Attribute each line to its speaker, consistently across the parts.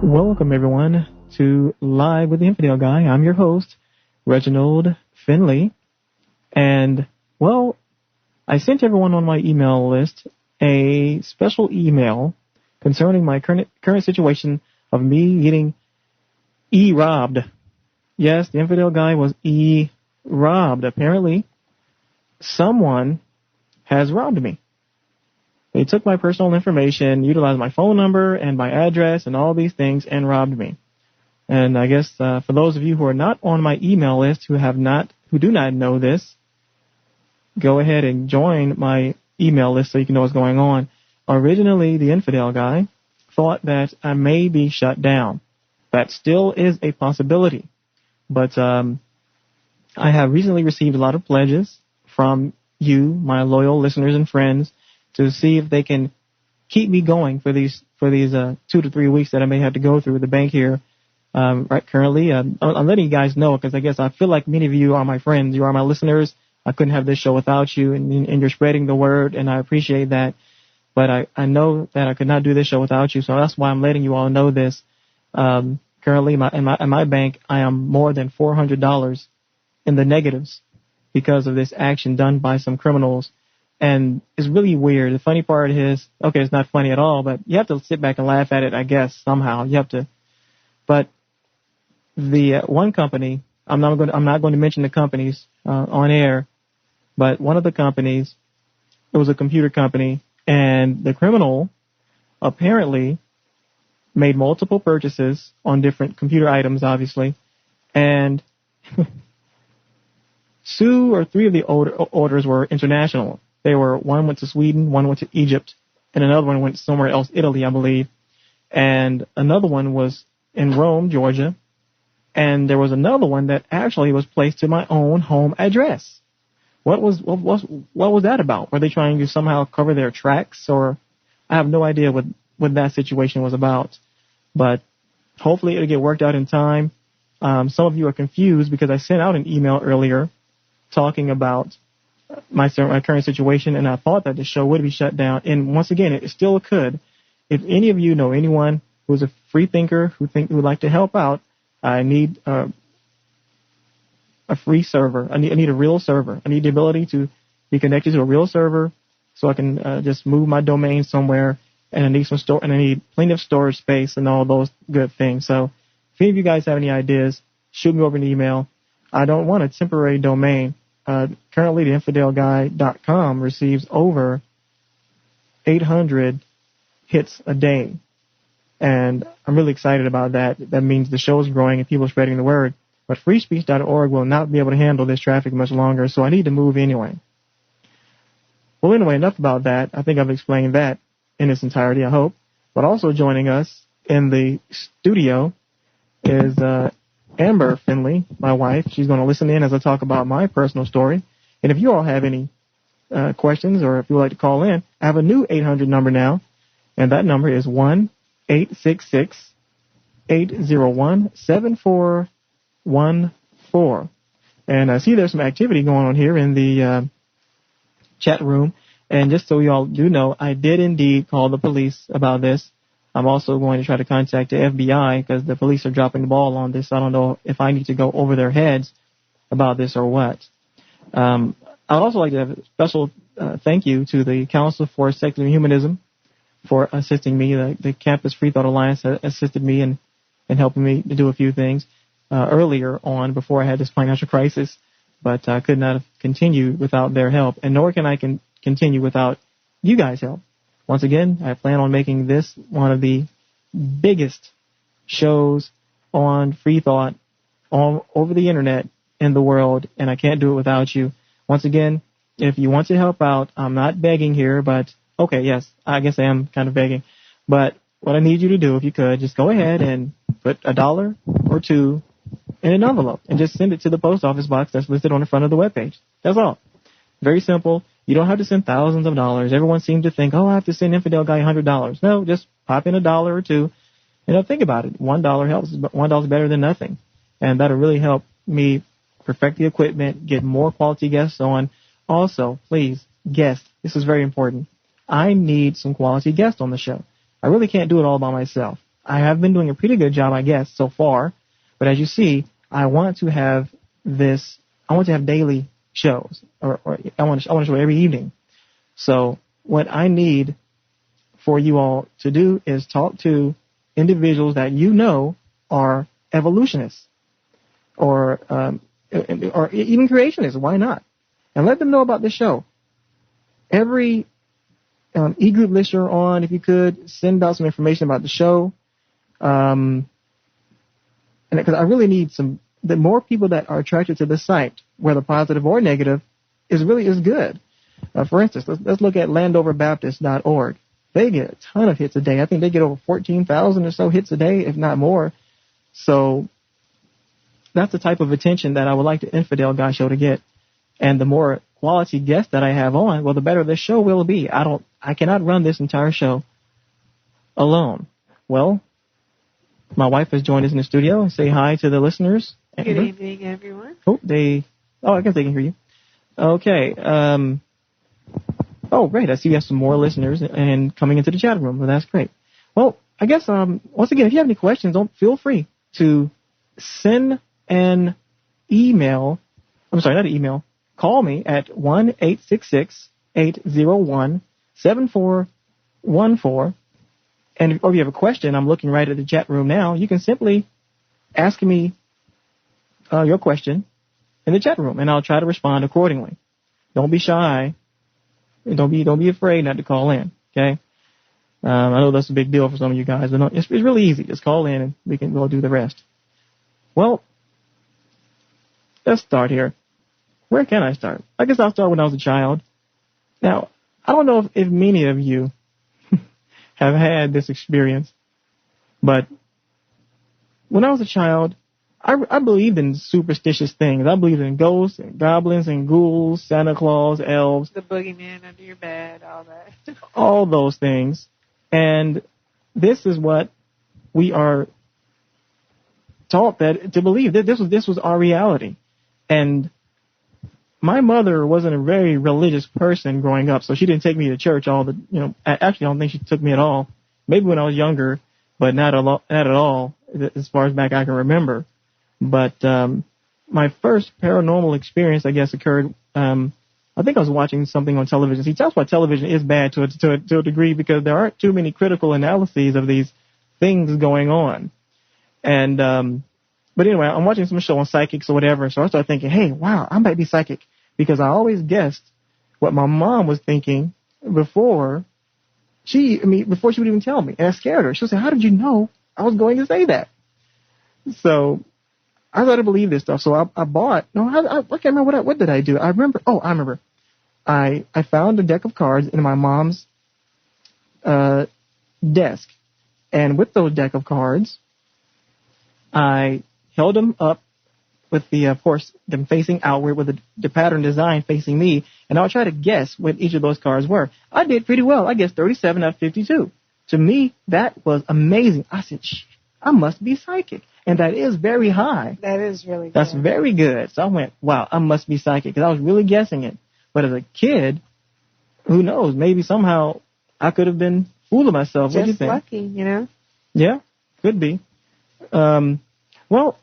Speaker 1: Welcome, everyone, to Live with the Infidel Guy. I'm your host, Reginald Finley. And, well, I sent everyone on my email list a special email concerning my current situation of me getting robbed. Yes, the Infidel Guy was robbed. Apparently, someone has robbed me. They took my personal information, utilized my phone number and my address and all these things, and robbed me. And I guess for those of you who are not on my email list, who do not know this, go ahead and join my email list so you can know what's going on. Originally, the Infidel Guy thought that I may be shut down. That still is a possibility. But I have recently received a lot of pledges from you, my loyal listeners and friends, to see if they can keep me going for these 2 to 3 weeks that I may have to go through with the bank here. Right currently, I'm letting you guys know because I guess I feel like many of you are my friends. You are my listeners. I couldn't have this show without you, and you're spreading the word, and I appreciate that. But I know that I could not do this show without you, so that's why I'm letting you all know this. Currently, in my bank, I am more than $400 in the negatives because of this action done by some criminals. And it's really weird. The funny part is, okay, it's not funny at all, but you have to sit back and laugh at it, I guess, somehow. You have to. But the one company, I'm not going to mention the companies on air, but one of the companies, it was a computer company, and the criminal apparently made multiple purchases on different computer items, obviously, and 2 or 3 of the orders were international. One went to Sweden, one went to Egypt, and another one went somewhere else, Italy, I believe. And another one was in Rome, Georgia. And there was another one that actually was placed to my own home address. What was that about? Were they trying to somehow cover their tracks? Or I have no idea what that situation was about. But hopefully it'll get worked out in time. Some of you are confused because I sent out an email earlier talking about my current situation, and I thought that the show would be shut down. And once again, it still could. If any of you know anyone who's a free thinker who would like to help out, I need a free server. I need a real server. I need the ability to be connected to a real server so I can just move my domain somewhere. And I need and I need plenty of storage space and all those good things. So if any of you guys have any ideas, shoot me over an email. I don't want a temporary domain. Currently, the infidelguy.com receives over 800 hits a day. And I'm really excited about that. That means the show's growing and people are spreading the word. But freespeech.org will not be able to handle this traffic much longer, so I need to move anyway. Well, anyway, enough about that. I think I've explained that in its entirety, I hope. But also joining us in the studio is Amber Finley, my wife. She's going to listen in as I talk about my personal story. And if you all have any questions or if you would like to call in, I have a new 800 number now, and that number is 1-866-801-7414. And I see there's some activity going on here in the chat room. And just so you all do know, I did indeed call the police about this. I'm also going to try to contact the FBI because the police are dropping the ball on this. I don't know if I need to go over their heads about this or what. I would also like to have a special thank you to the Council for Secular Humanism for assisting me. The Campus Free Thought Alliance assisted me in helping me to do a few things earlier on before I had this financial crisis, but I could not have continued without their help, and nor can I continue without you guys' help. Once again, I plan on making this one of the biggest shows on free thought all over the internet in the world, and I can't do it without you. Once again, if you want to help out, I'm not begging here, but okay, yes, I guess I am kind of begging. But what I need you to do, if you could, just go ahead and put $1 or $2 in an envelope and just send it to the post office box that's listed on the front of the webpage. That's all. Very simple. You don't have to send thousands of dollars. Everyone seems to think, I have to send Infidel Guy $100. No, just pop in $1 or $2. Think about it. $1 helps. $1 is better than nothing. And that'll really help me perfect the equipment, get more quality guests on. Also, please, guests. This is very important. I need some quality guests on the show. I really can't do it all by myself. I have been doing a pretty good job, I guess, so far. But as you see, I want to have daily shows, or I want to show every evening. So what I need for you all to do is talk to individuals that you know are evolutionists or even creationists. Why not? And let them know about this show. Every e-group list you're on, if you could, send out some information about the show. And because I really need the more people that are attracted to the site, whether positive or negative, is good. For instance, let's look at landoverbaptist.org. They get a ton of hits a day. I think they get over 14,000 or so hits a day, if not more. So that's the type of attention that I would like the Infidel Guy Show to get. And the more quality guests that I have on, well, the better the show will be. I cannot run this entire show alone. Well, my wife has joined us in the studio. Say hi to the listeners.
Speaker 2: Good evening, everyone.
Speaker 1: I guess they can hear you. Okay. Great. I see you have some more listeners and coming into the chat room. Well, that's great. Well, I guess, once again, if you have any questions, feel free to send an email. I'm sorry, not an email. Call me at 1-866-801-7414. And if you have a question, I'm looking right at the chat room now. You can simply ask me your question in the chat room, and I'll try to respond accordingly. Don't be shy. Don't be afraid not to call in. Okay. I know that's a big deal for some of you guys, but it's really easy. Just call in, and we'll do the rest. Well, let's start here. Where can I start? I guess I'll start when I was a child. Now, I don't know if many of you have had this experience, but when I was a child, I believed in superstitious things. I believed in ghosts and goblins and ghouls, Santa Claus, elves.
Speaker 2: The boogeyman under your bed, all that.
Speaker 1: All those things. And this is what we are taught to believe. That this was our reality. And my mother wasn't a very religious person growing up, so she didn't take me to church actually I don't think she took me at all. Maybe when I was younger, but not at all as far as back I can remember. But my first paranormal experience, I guess, occurred. I think I was watching something on television. See, that's why television is bad to a degree, because there aren't too many critical analyses of these things going on. And but anyway, I'm watching some show on psychics or whatever, so I started thinking, hey, wow, I might be psychic, because I always guessed what my mom was thinking before she would even tell me, and it scared her. She'll say, how did you know I was going to say that? So I started to believe this stuff. So I bought, I can't remember what did I do? I remember. I found a deck of cards in my mom's desk. And with those deck of cards, I held them up with of course, them facing outward with the pattern design facing me. And I'll try to guess what each of those cards were. I did pretty well. I guessed 37 out of 52. To me, that was amazing. I said, I must be psychic. And that is very high.
Speaker 2: That is really good.
Speaker 1: That's very good. So I went, wow, I must be psychic, because I was really guessing it. But as a kid, who knows? Maybe somehow I could have been fooling myself. What do you think?
Speaker 2: Just lucky,
Speaker 1: Yeah, could be. Well,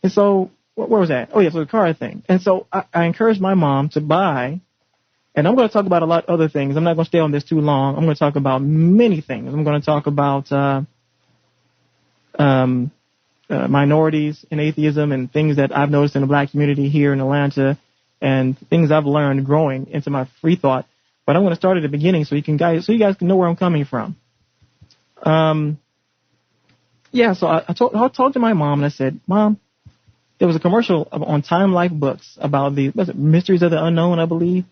Speaker 1: and so where was that? Oh, yeah, so the card thing. And so I encouraged my mom to buy, and I'm going to talk about a lot of other things. I'm not going to stay on this too long. I'm going to talk about many things. I'm going to talk about minorities in atheism and things that I've noticed in the black community here in Atlanta, and things I've learned growing into my free thought. But I'm going to start at the beginning so you guys can know where I'm coming from. So I talked to my mom, and I said, Mom, there was a commercial on Time Life Books about Mysteries of the Unknown, I believe.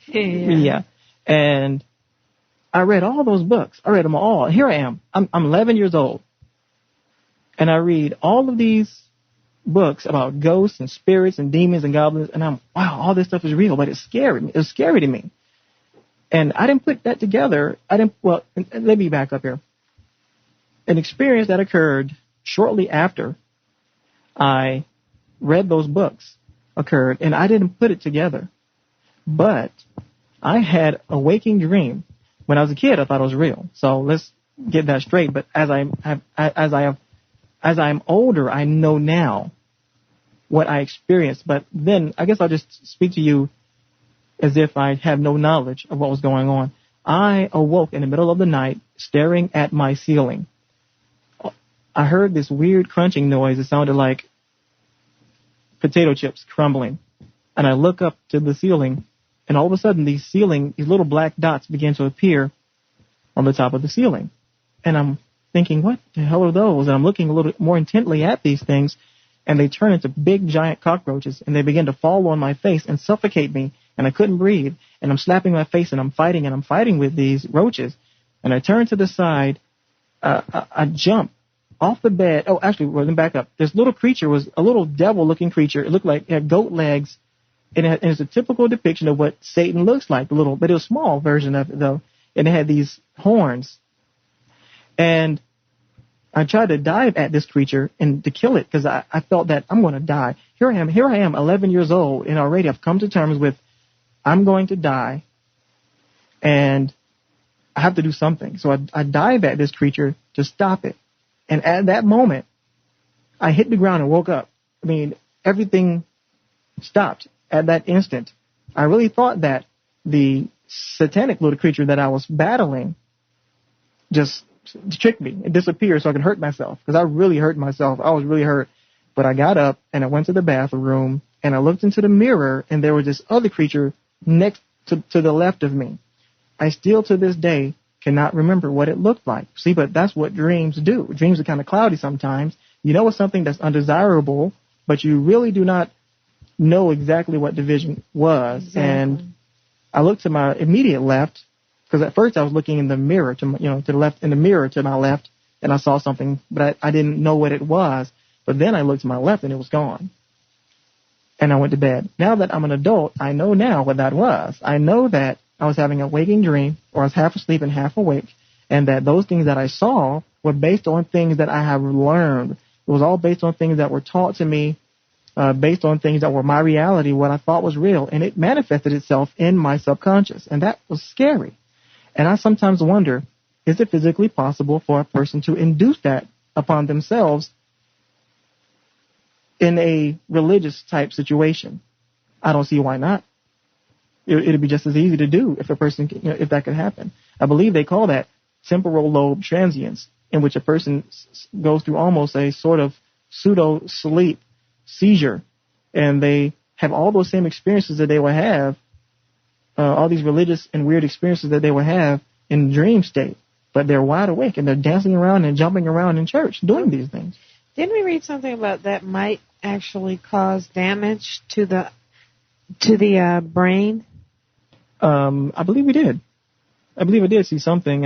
Speaker 1: Yeah. And I read all those books. I read them all. Here I am. I'm 11 years old. And I read all of these books about ghosts and spirits and demons and goblins, and wow, all this stuff is real, but it's scary. It was scary to me. And I didn't put that together. Let me back up here. An experience that occurred shortly after I read those books occurred, and I didn't put it together. But I had a waking dream. When I was a kid, I thought it was real. So get that straight. But as I'm older, I know now what I experienced. But then I guess I'll just speak to you as if I have no knowledge of what was going on. I awoke in the middle of the night staring at my ceiling. I heard this weird crunching noise. It sounded like potato chips crumbling. And I look up to the ceiling, and all of a sudden these little black dots began to appear on the top of the ceiling. And I'm thinking, what the hell are those? And I'm looking a little more intently at these things, and they turn into big giant cockroaches, and they begin to fall on my face and suffocate me, and I couldn't breathe. And I'm slapping my face, and I'm fighting with these roaches. And I turn to the side, I jump off the bed. Oh, actually, let me back up. This little creature was a little devil-looking creature. It looked like it had goat legs, and it's a typical depiction of what Satan looks like, but it was a small version of it, though. And it had these horns. And I tried to dive at this creature and to kill it because I felt that I'm going to die. Here I am, 11 years old, and already I've come to terms with I'm going to die, and I have to do something. So I dive at this creature to stop it. And at that moment, I hit the ground and woke up. I mean, everything stopped at that instant. I really thought that the satanic little creature that I was battling just tricked me and disappeared so I could hurt myself, because I really hurt myself. I was really hurt. But I got up and I went to the bathroom and I looked into the mirror, and there was this other creature next to the left of me. I still to this day cannot remember what it looked like. See, but that's what dreams do. Dreams are kind of cloudy sometimes. You know it's something that's undesirable, but you really do not know exactly what the vision was. Exactly. And I looked to my immediate left, because at first I was looking in the mirror to the left, in the mirror to my left, and I saw something, but I didn't know what it was. But then I looked to my left and it was gone. And I went to bed. Now that I'm an adult, I know now what that was. I know that I was having a waking dream, or I was half asleep and half awake, and that those things that I saw were based on things that I have learned. It was all based on things that were taught to me, based on things that were my reality, what I thought was real, and it manifested itself in my subconscious, and that was scary. And I sometimes wonder, is it physically possible for a person to induce that upon themselves in a religious type situation? I don't see why not. It'd be just as easy to do if a person, if that could happen. I believe they call that temporal lobe transience, in which a person goes through almost a sort of pseudo sleep seizure, and they have all those same experiences that they will have, all these religious and weird experiences that they will have in dream state, but they're wide awake and they're dancing around and jumping around in church doing these things.
Speaker 2: Didn't we read something about that might actually cause damage to the brain?
Speaker 1: I believe we did. I believe I did see something.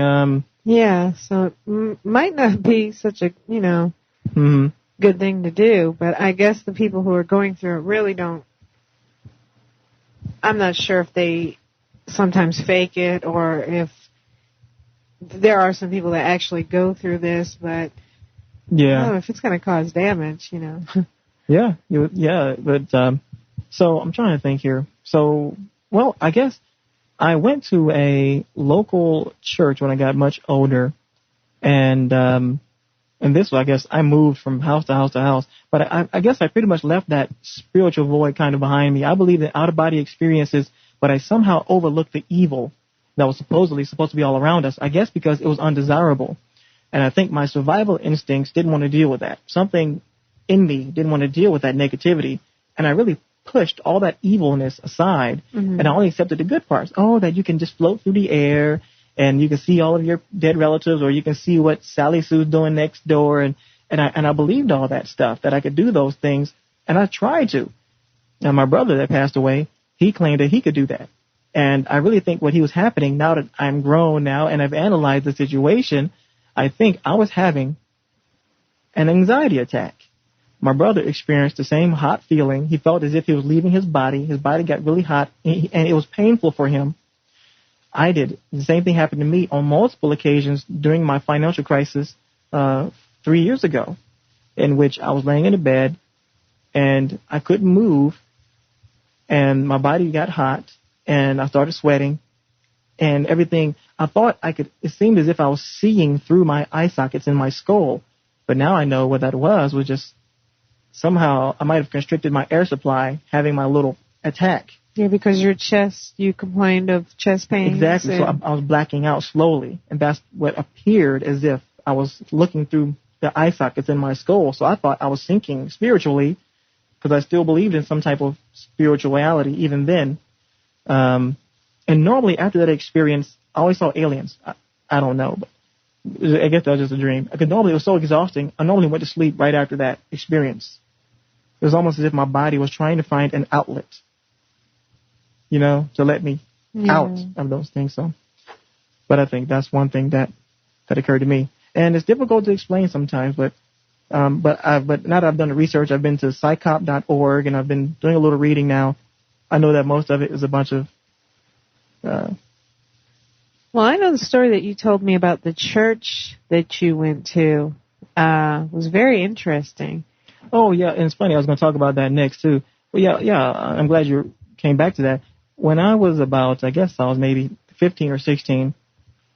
Speaker 2: Yeah, so it might not be such a, good thing to do, but I guess the people who are going through it really don't. I'm not sure if they sometimes fake it, or if there are some people that actually go through this, but
Speaker 1: yeah,
Speaker 2: if it's going to cause damage,
Speaker 1: Yeah, but so I'm trying to think here. So, well, I guess I went to a local church when I got much older, and this, I guess, I moved from house to house to house, but I guess I pretty much left that spiritual void kind of behind me. I believe in out-of-body experiences, but I somehow overlooked the evil that was supposedly supposed to be all around us, I guess because it was undesirable. And I think my survival instincts didn't want to deal with that. Something in me didn't want to deal with that negativity, and I really pushed all that evilness aside, and I only accepted the good parts. Oh, that you can just float through the air, and you can see all of your dead relatives, or you can see what Sally Sue's doing next door, and I believed all that stuff, that I could do those things, and I tried to. Now, my brother that passed away, he claimed that he could do that, and I really think what he was happening, now that I'm grown now and I've analyzed the situation, I think I was having an anxiety attack. My brother experienced the same hot feeling. He felt as if he was leaving his body. His body got really hot, and it was painful for him. I did. The same thing happened to me on multiple occasions during my financial crisis 3 years ago, in which I was laying in a bed, and I couldn't move, and my body got hot, and I started sweating, and everything. I thought it seemed as if I was seeing through my eye sockets in my skull. But now I know what that was just somehow I might have constricted my air supply having my little attack.
Speaker 2: Yeah, because your chest, you complained of chest pain.
Speaker 1: Exactly. So I was blacking out slowly, and that's what appeared as if I was looking through the eye sockets in my skull. So I thought I was sinking spiritually because I still believed in some type of spirituality even then. And normally after that experience, I always saw aliens. I don't know, but I guess that was just a dream. Because normally it was so exhausting. I normally went to sleep right after that experience. It was almost as if my body was trying to find an outlet, to let me out of those things. So, but I think that's one thing that occurred to me, and it's difficult to explain sometimes. But now that I've done the research, I've been to psychop.org, and I've been doing a little reading now. I know that most of it is a bunch of.
Speaker 2: Well, I know the story that you told me about the church that you went to was very interesting.
Speaker 1: Oh, yeah, and it's funny. I was going to talk about that next, too. Well, yeah, I'm glad you came back to that. When I was I was maybe 15 or 16,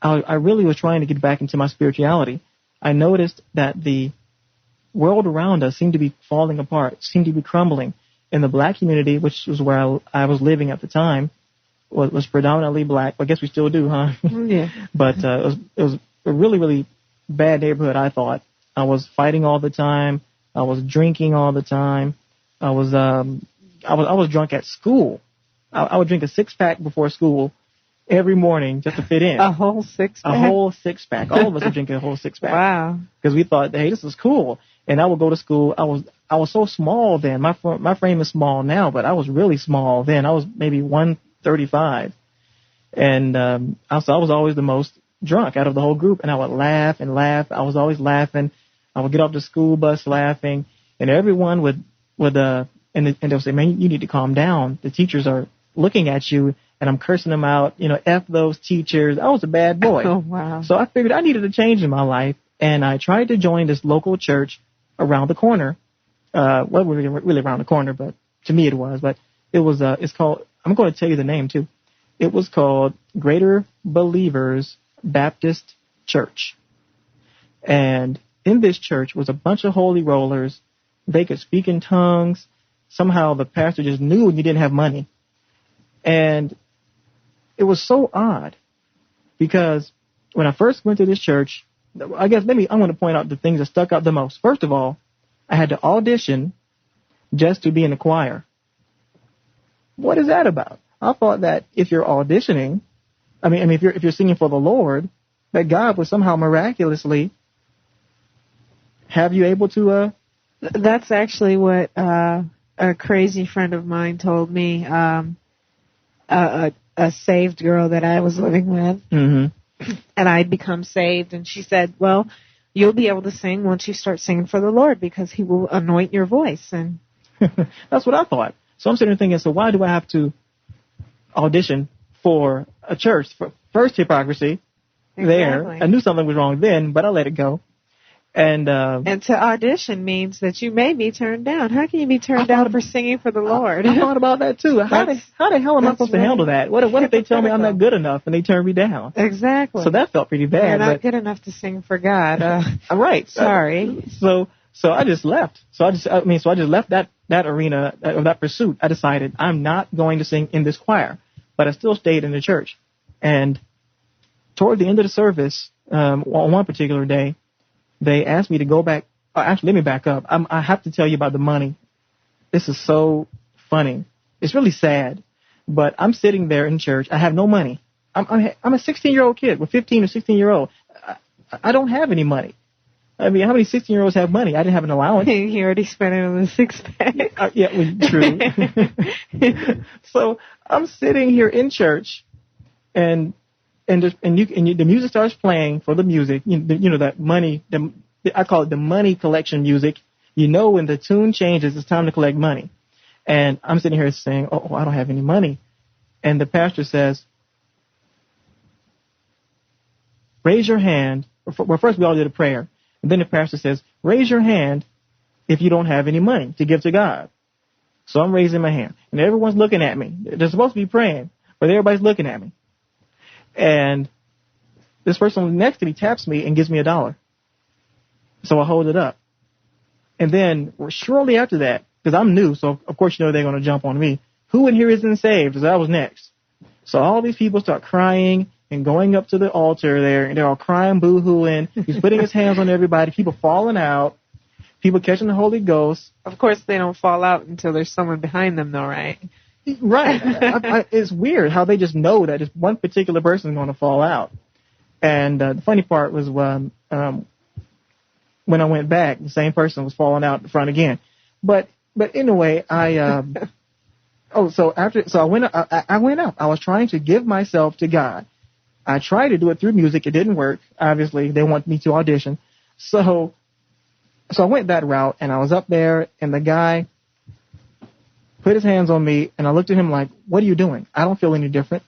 Speaker 1: I really was trying to get back into my spirituality. I noticed that the world around us seemed to be falling apart, seemed to be crumbling. In the black community, which was where I was living at the time, was predominantly black. I guess we still do, huh?
Speaker 2: Yeah.
Speaker 1: But it was a really, really bad neighborhood, I thought. I was fighting all the time. I was drinking all the time. I was drunk at school. I would drink a 6-pack before school every morning just to fit in.
Speaker 2: A whole 6-pack?
Speaker 1: A whole 6-pack. All of us would drink a whole 6-pack.
Speaker 2: Wow.
Speaker 1: Because we thought, hey, this is cool. And I would go to school. I was so small then. My frame is small now, but I was really small then. I was maybe 135. And I was always the most drunk out of the whole group. And I would laugh and laugh. I was always laughing. I would get off the school bus laughing. And everyone would and they'll say, man, you need to calm down. The teachers are looking at you. And I'm cursing them out. F those teachers. I was a bad boy.
Speaker 2: Oh, wow.
Speaker 1: So I figured I needed a change in my life. And I tried to join this local church around the corner. Really around the corner, but to me it was. But it was, it's called, I'm going to tell you the name too. It was called Greater Believers Baptist Church. And in this church was a bunch of holy rollers. They could speak in tongues. Somehow the pastor just knew you didn't have money. And it was so odd because when I first went to this church, I guess maybe I'm going to point out the things that stuck out the most. First of all, I had to audition just to be in the choir. What is that about? I thought that if you're auditioning, if you're singing for the Lord, that God would somehow miraculously have you able to.
Speaker 2: That's actually what a crazy friend of mine told me. A saved girl that I was living with, and I'd become saved, and she said, "Well, you'll be able to sing once you start singing for the Lord because He will anoint your voice." And
Speaker 1: that's what I thought. So I'm sitting there thinking, so why do I have to audition for a church? First hypocrisy there. I knew something was wrong then, but I let it go. And
Speaker 2: to audition means that you may be turned down. How can you be turned down for singing for the Lord?
Speaker 1: I thought about that too. How the hell am I supposed to handle that? What if they tell me I'm not good enough and they turn me down?
Speaker 2: Exactly.
Speaker 1: So that felt pretty bad.
Speaker 2: You're not good enough to sing for God.
Speaker 1: Right.
Speaker 2: Sorry.
Speaker 1: So I just left. So I just left that arena of that pursuit. I decided I'm not going to sing in this choir, but I still stayed in the church. And toward the end of the service, on one particular day, they asked me to go back. Actually, let me back up. I have to tell you about the money. This is so funny. It's really sad. But I'm sitting there in church. I have no money. I'm a 16-year-old kid. We're 15 or 16-year-old. I don't have any money. How many 16-year-olds have money? I didn't have an allowance.
Speaker 2: He already spent it on the 6-pack.
Speaker 1: True. So I'm sitting here in church, and the music starts playing for the music. That money. I call it the money collection music. When the tune changes, it's time to collect money. And I'm sitting here saying, "Oh, I don't have any money." And the pastor says, "Raise your hand." Well, first we all did a prayer. And then the pastor says, "Raise your hand if you don't have any money to give to God." So I'm raising my hand. And everyone's looking at me. They're supposed to be praying, but everybody's looking at me. And this person next to me taps me and gives me $1. So I hold it up. And then shortly after that, because I'm new, so of course they're going to jump on me. Who in here isn't saved? Because I was next. So all these people start crying and going up to the altar there, and they're all crying, boo-hooing. He's putting his hands on everybody. People falling out. People catching the Holy Ghost.
Speaker 2: Of course, they don't fall out until there's someone behind them, though, right?
Speaker 1: Right. It's weird how they just know that just one particular person is going to fall out. And the funny part was when I went back, the same person was falling out in front again. But anyway, I went up. I was trying to give myself to God. I tried to do it through music. It didn't work. Obviously, they want me to audition. So I went that route, and I was up there, and the guy put his hands on me, and I looked at him like, what are you doing? I don't feel any different.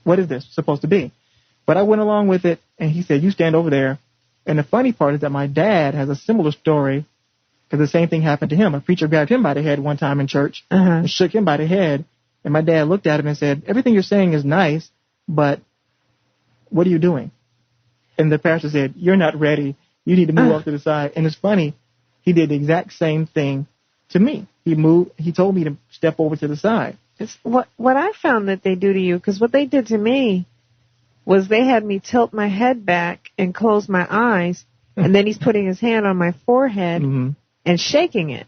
Speaker 1: What is this supposed to be? But I went along with it, and he said, you stand over there. And the funny part is that my dad has a similar story, because the same thing happened to him. A preacher grabbed him by the head one time in church and shook him by the head, and my dad looked at him and said, everything you're saying is nice, but what are you doing? And the pastor said, you're not ready. You need to move off to the side. And it's funny, he did the exact same thing to me. He told me to step over to the side.
Speaker 2: It's what I found that they do to you, because what they did to me was they had me tilt my head back and close my eyes, and then he's putting his hand on my forehead and shaking it.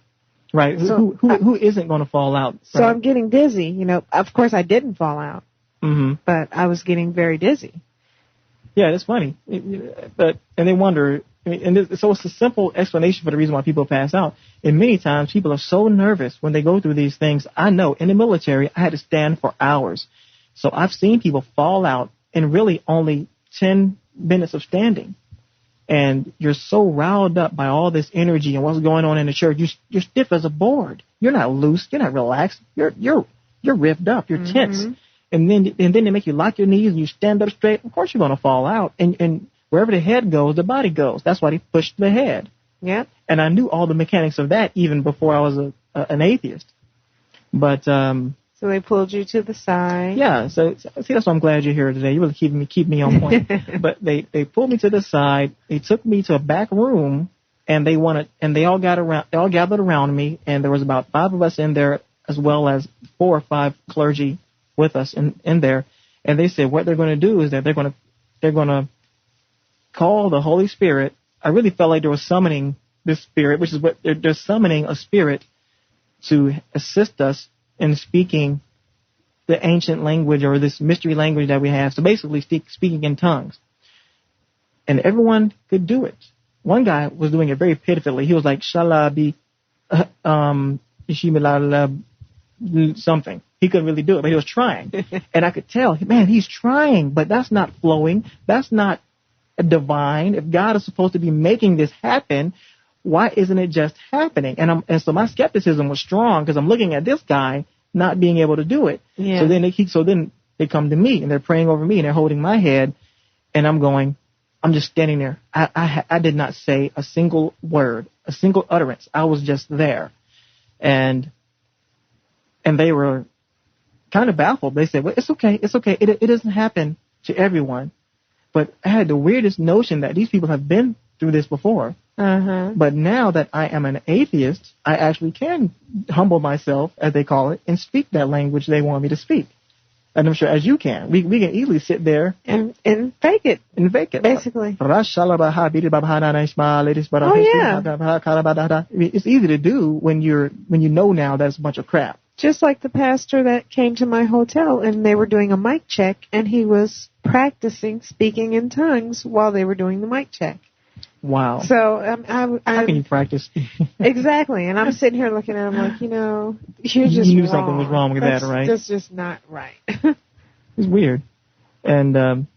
Speaker 1: Right. So who isn't going to fall out? Right?
Speaker 2: So I'm getting dizzy. You know, of course I didn't fall out, but I was getting very dizzy.
Speaker 1: Yeah, it's funny. And they wonder, so it's a simple explanation for the reason why people pass out. And many times people are so nervous when they go through these things. I know in the military, I had to stand for hours. So I've seen people fall out in really only 10 minutes of standing. And you're so riled up by all this energy and what's going on in the church. You're stiff as a board. You're not loose. You're not relaxed. You're revved up. You're tense. And then they make you lock your knees and you stand up straight. Of course you're going to fall out. And wherever the head goes, the body goes. That's why they pushed the head.
Speaker 2: Yeah.
Speaker 1: And I knew all the mechanics of that even before I was an atheist. But
Speaker 2: so they pulled you to the side.
Speaker 1: Yeah. So see, that's why I'm glad you're here today. You really keep me on point. But they pulled me to the side. They took me to a back room, and they all gathered around me, and there was about 5 of us in there, as well as 4 or 5 clergy with us in there. And they said what they're going to do is that they're going to call the Holy Spirit. I really felt like they were summoning this spirit, which is what they're summoning a spirit to assist us in speaking the ancient language or this mystery language that we have. So basically speaking in tongues. And everyone could do it. One guy was doing it very pitifully. He was like, shalabi, something. He couldn't really do it, but he was trying. And I could tell, man, he's trying, but that's not flowing. That's not divine. If God is supposed to be making this happen, why isn't it just happening? And so my skepticism was strong because I'm looking at this guy not being able to do it. Yeah. So then they come to me and they're praying over me and they're holding my head, and I'm just standing there. I did not say a single word, a single utterance. I was just there, and they were kind of baffled. They said, "Well, it's okay. It doesn't happen to everyone." But I had the weirdest notion that these people have been through this before. But now that I am an atheist, I actually can humble myself, as they call it, and speak that language they want me to speak. And I'm sure as you can. We can easily sit there
Speaker 2: and fake it.
Speaker 1: And fake it.
Speaker 2: Basically.
Speaker 1: Oh, yeah. It's easy to do when you know now that's a bunch of crap.
Speaker 2: Just like the pastor that came to my hotel and they were doing a mic check and he was practicing speaking in tongues while they were doing the mic check.
Speaker 1: Wow.
Speaker 2: So
Speaker 1: how can you practice?
Speaker 2: Exactly. And I'm sitting here looking at him like, you're just
Speaker 1: You knew
Speaker 2: wrong.
Speaker 1: something was wrong with that, right?
Speaker 2: That's just not right.
Speaker 1: It's weird. And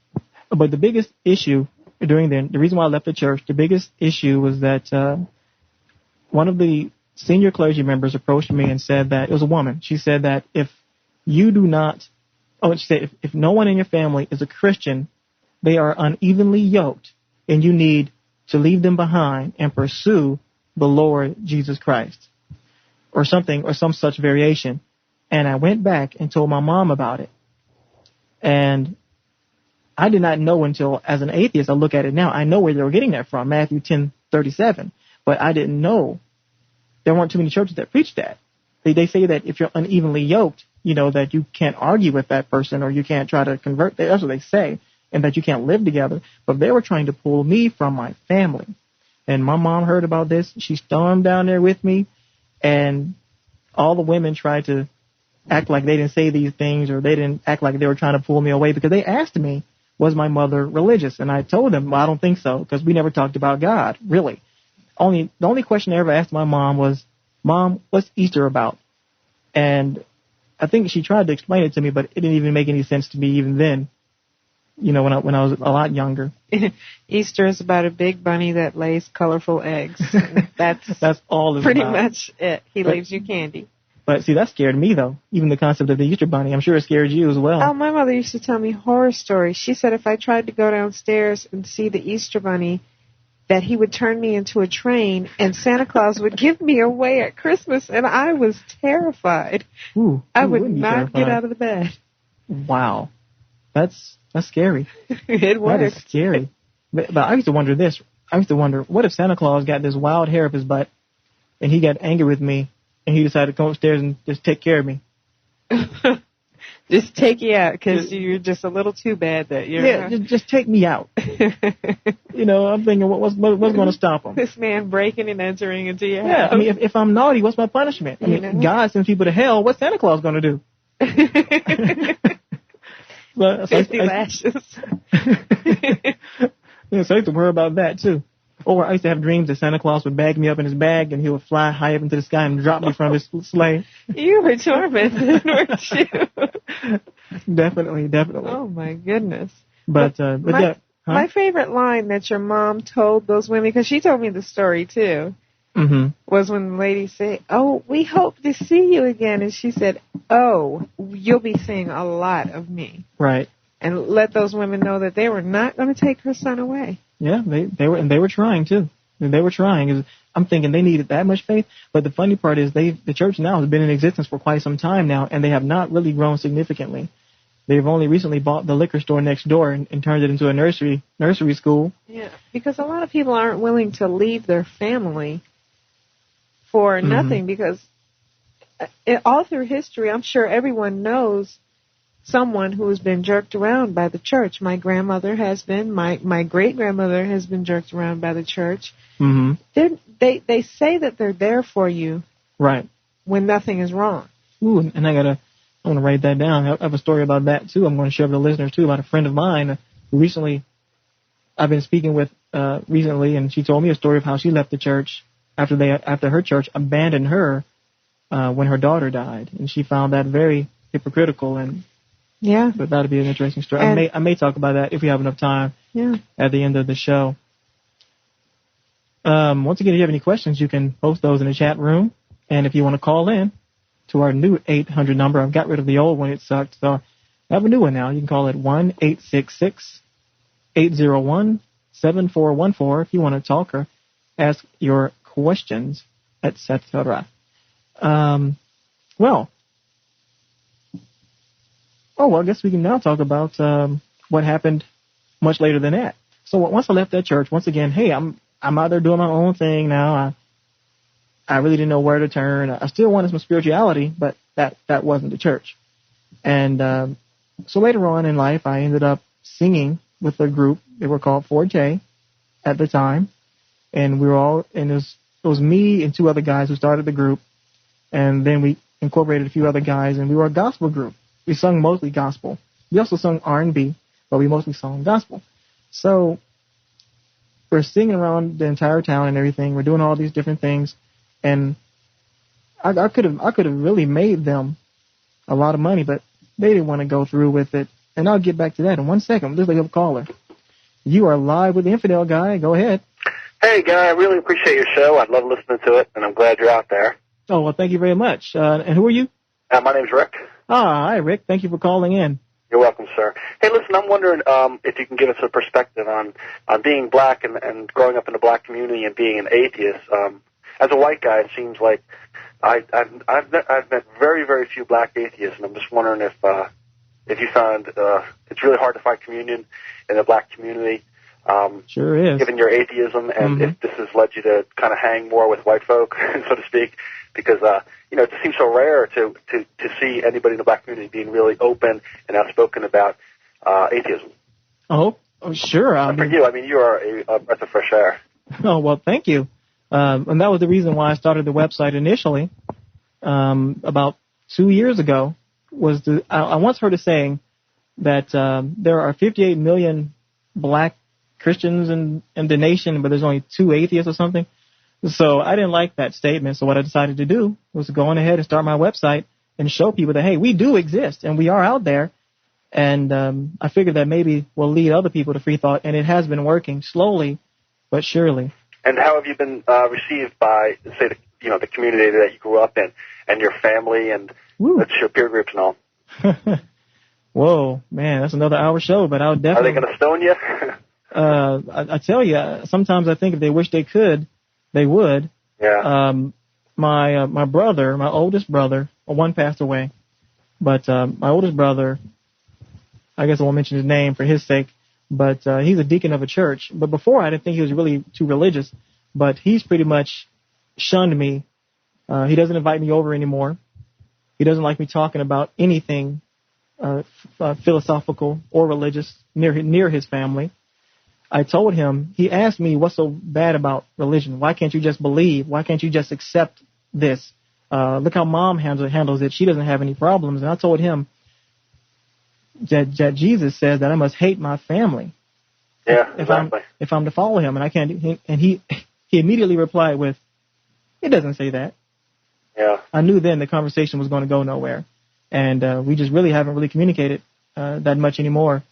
Speaker 1: but the biggest issue during the reason why I left the church, the biggest issue was that one of the senior clergy members approached me and said that, it was a woman. She said that if you do not, she said if no one in your family is a Christian, they are unevenly yoked, and you need to leave them behind and pursue the Lord Jesus Christ, or something, or some such variation. And I went back and told my mom about it. And I did not know until, as an atheist, I look at it now, I know where they were getting that from, Matthew 10:37. But I didn't know there weren't too many churches that preach that. They say that if you're unevenly yoked, that you can't argue with that person or you can't try to convert. That's what they say, and that you can't live together. But they were trying to pull me from my family. And my mom heard about this. She stormed down there with me, and all the women tried to act like they didn't say these things, or they didn't act like they were trying to pull me away, because they asked me, was my mother religious? And I told them, well, I don't think so, because we never talked about God, really. The only question I ever asked my mom was, Mom, what's Easter about? And I think she tried to explain it to me, but it didn't even make any sense to me even then, when I was a lot younger.
Speaker 2: Easter is about a big bunny that lays colorful eggs. That's
Speaker 1: all it's
Speaker 2: pretty
Speaker 1: about.
Speaker 2: much it. He leaves you candy.
Speaker 1: But see, that scared me, though, even the concept of the Easter bunny. I'm sure it scared you as well.
Speaker 2: Oh, my mother used to tell me horror stories. She said if I tried to go downstairs and see the Easter bunny, that he would turn me into a train and Santa Claus would give me away at Christmas, and I was terrified. I would not get out of the bed.
Speaker 1: Wow. That's scary.
Speaker 2: It was.
Speaker 1: That is scary. But I used to wonder this. I used to wonder, what if Santa Claus got this wild hair up his butt and he got angry with me and he decided to come upstairs and just take care of me?
Speaker 2: Just take you out because you're just a little too bad that you're...
Speaker 1: Yeah, just take me out. I'm thinking, what's going to stop him?
Speaker 2: This man breaking and entering into your house.
Speaker 1: Yeah, I mean, if I'm naughty, what's my punishment? I mean, God sends people to hell. What's Santa Claus going to do?
Speaker 2: 50 lashes.
Speaker 1: So I used to worry about that, too. Or I used to have dreams that Santa Claus would bag me up in his bag and he would fly high up into the sky and drop me from his sleigh.
Speaker 2: You were tormented, weren't you?
Speaker 1: Definitely.
Speaker 2: Oh, my goodness.
Speaker 1: But yeah. Huh?
Speaker 2: My favorite line that your mom told those women, because she told me the story, too, was when the lady said, oh, we hope to see you again. And she said, oh, you'll be seeing a lot of me.
Speaker 1: Right.
Speaker 2: And let those women know that they were not going to take her son away.
Speaker 1: Yeah, they were trying, too. They were trying. I'm thinking they needed that much faith. But the funny part is the church now has been in existence for quite some time now, and they have not really grown significantly. They've only recently bought the liquor store next door and turned it into a nursery school.
Speaker 2: Yeah, because a lot of people aren't willing to leave their family for nothing, because all through history, I'm sure everyone knows someone who has been jerked around by the church. My grandmother has been. My great-grandmother has been jerked around by the church. They say that they're there for you,
Speaker 1: right,
Speaker 2: when nothing is wrong.
Speaker 1: Ooh, and I want to write that down. I have a story about that, too. I'm going to share with the listeners, too, about a friend of mine who recently I've been speaking with recently, and she told me a story of how she left the church after her church abandoned her when her daughter died. And she found that very hypocritical, and but that'd be an interesting story. I may talk about that if we have enough time at the end of the show. Once again, if you have any questions, you can post those in the chat room. And if you want to call in to our new 800 number, I've got rid of the old one. It sucked. So I have a new one now. You can call it 1-866-801-7414 if you want to talk or ask your questions, etc. I guess we can now talk about what happened much later than that. So once I left that church, once again, hey, I'm out there doing my own thing now. I really didn't know where to turn. I still wanted some spirituality, but that wasn't the church. And so later on in life, I ended up singing with a group. They were called 4J at the time. And we were all, and it was me and two other guys who started the group. And then we incorporated a few other guys, and we were a gospel group. We sung mostly gospel. We also sung R&B, but we mostly sung gospel. So we're singing around the entire town and everything. We're doing all these different things. And I could have really made them a lot of money, but they didn't want to go through with it. And I'll get back to that in 1 second. There's a caller. You are live with the Infidel Guy. Go ahead.
Speaker 3: Hey, Guy, I really appreciate your show. I love listening to it, and I'm glad you're out there.
Speaker 1: Oh, well, thank you very much. And who are you?
Speaker 3: My name's Rick.
Speaker 1: Hi, Rick. Thank you for calling in.
Speaker 3: You're welcome, sir. Hey, listen, I'm wondering if you can give us a perspective on being black and growing up in the black community and being an atheist. As a white guy, it seems like I've met very, very few black atheists, and I'm just wondering if if you found it's really hard to find communion in the black community.
Speaker 1: Sure is.
Speaker 3: Given your atheism, and if this has led you to kind of hang more with white folk, so to speak, because it just seems so rare to see anybody in the black community being really open and outspoken about atheism.
Speaker 1: Oh, sure.
Speaker 3: For you, I mean, you are a breath of fresh air.
Speaker 1: Oh, well, thank you. And that was the reason why I started the website initially, about 2 years ago. I once heard a saying that there are 58 million black Christians in the nation, but there's only 2 atheists or something. So I didn't like that statement. So what I decided to do was go on ahead and start my website and show people that, hey, we do exist and we are out there. And I figured that maybe will lead other people to free thought, and it has been working slowly but surely.
Speaker 3: And how have you been received by, say, the community that you grew up in, and your family, and your peer groups and all?
Speaker 1: Whoa, man, that's another hour show, but I'll definitely.
Speaker 3: Are they going to stone you?
Speaker 1: I tell you, sometimes I think if they wish they could, they would.
Speaker 3: Yeah.
Speaker 1: My brother, my oldest brother, one passed away, but my oldest brother, I guess I won't mention his name for his sake, but he's a deacon of a church. But before, I didn't think he was really too religious, but he's pretty much shunned me. He doesn't invite me over anymore. He doesn't like me talking about anything philosophical or religious near his family. I told him, he asked me, what's so bad about religion? Why can't you just believe? Why can't you just accept this? Look how mom handles it. She doesn't have any problems. And I told him that Jesus says that I must hate my family.
Speaker 3: Yeah, exactly.
Speaker 1: If I'm to follow him, and I can't. And he immediately replied with, "It doesn't say that."
Speaker 3: Yeah.
Speaker 1: I knew then the conversation was going to go nowhere, and we just really haven't really communicated that much anymore.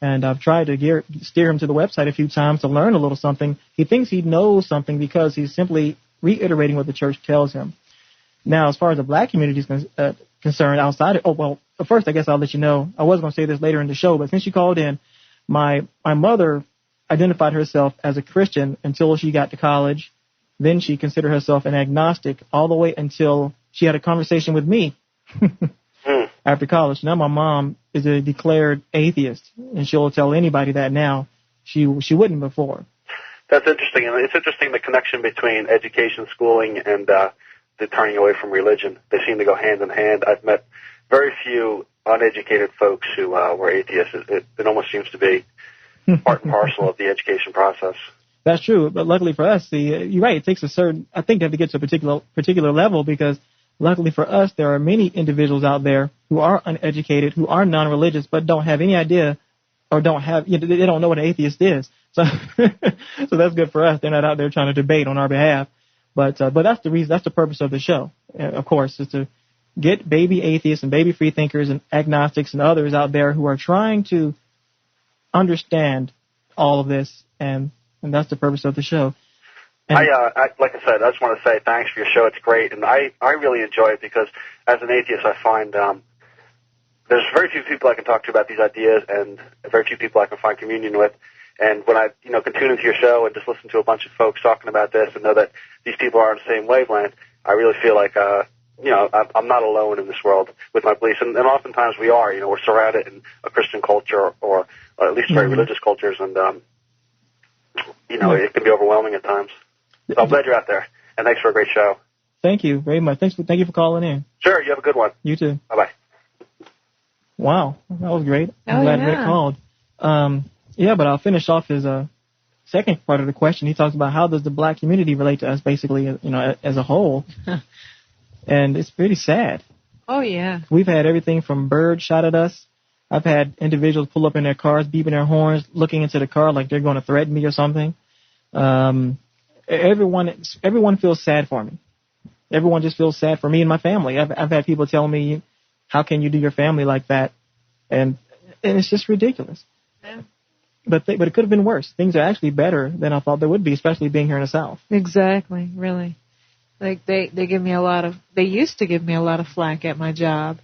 Speaker 1: And I've tried to steer him to the website a few times to learn a little something. He thinks he knows something because he's simply reiterating what the church tells him. Now, as far as the black community is concerned, outside of, first, I guess I'll let you know. I was going to say this later in the show, but since you called in, my mother identified herself as a Christian until she got to college. Then she considered herself an agnostic all the way until she had a conversation with me after college. Now my mom is a declared atheist, and she'll tell anybody that now. She wouldn't before.
Speaker 3: That's interesting, and it's interesting the connection between education, schooling, and the turning away from religion. They seem to go hand in hand. I've met very few uneducated folks who were atheists. It almost seems to be part and parcel of the education process.
Speaker 1: That's true, but luckily for us, you're right. It takes I think you have to get to a particular level, because luckily for us, there are many individuals out there who are uneducated, who are non-religious, but don't have any idea, or they don't know what an atheist is. So, so that's good for us. They're not out there trying to debate on our behalf. But that's the reason. That's the purpose of the show, of course, is to get baby atheists and baby free thinkers and agnostics and others out there who are trying to understand all of this, and that's the purpose of the show. And
Speaker 3: like I said, I just want to say thanks for your show. It's great, and I really enjoy it because as an atheist, I find there's very few people I can talk to about these ideas, and very few people I can find communion with. And when I can tune into your show and just listen to a bunch of folks talking about this and know that these people are on the same wavelength, I really feel like I'm not alone in this world with my beliefs. And oftentimes we are. We're surrounded in a Christian culture, or at least very religious cultures, and it can be overwhelming at times. So I'm glad you're out there, and thanks for a great show.
Speaker 1: Thank you very much. Thank you for calling in.
Speaker 3: Sure, you have a good one.
Speaker 1: You too.
Speaker 3: Bye-bye.
Speaker 1: Wow, that was great. I'm glad Rick called. Yeah, but I'll finish off his second part of the question. He talks about how does the black community relate to us, basically, as a whole. And it's pretty sad.
Speaker 2: Oh, yeah. We've
Speaker 1: had everything from birds shot at us. I've had individuals pull up in their cars, beeping their horns, looking into the car like they're going to threaten me or something. Everyone feels sad for me. Everyone just feels sad for me and my family. I've had people tell me, how can you do your family like that? And it's just ridiculous.
Speaker 2: Yeah.
Speaker 1: But it could have been worse. Things are actually better than I thought they would be, especially being here in the South.
Speaker 2: Exactly, really. Like they used to give me a lot of flack at my job.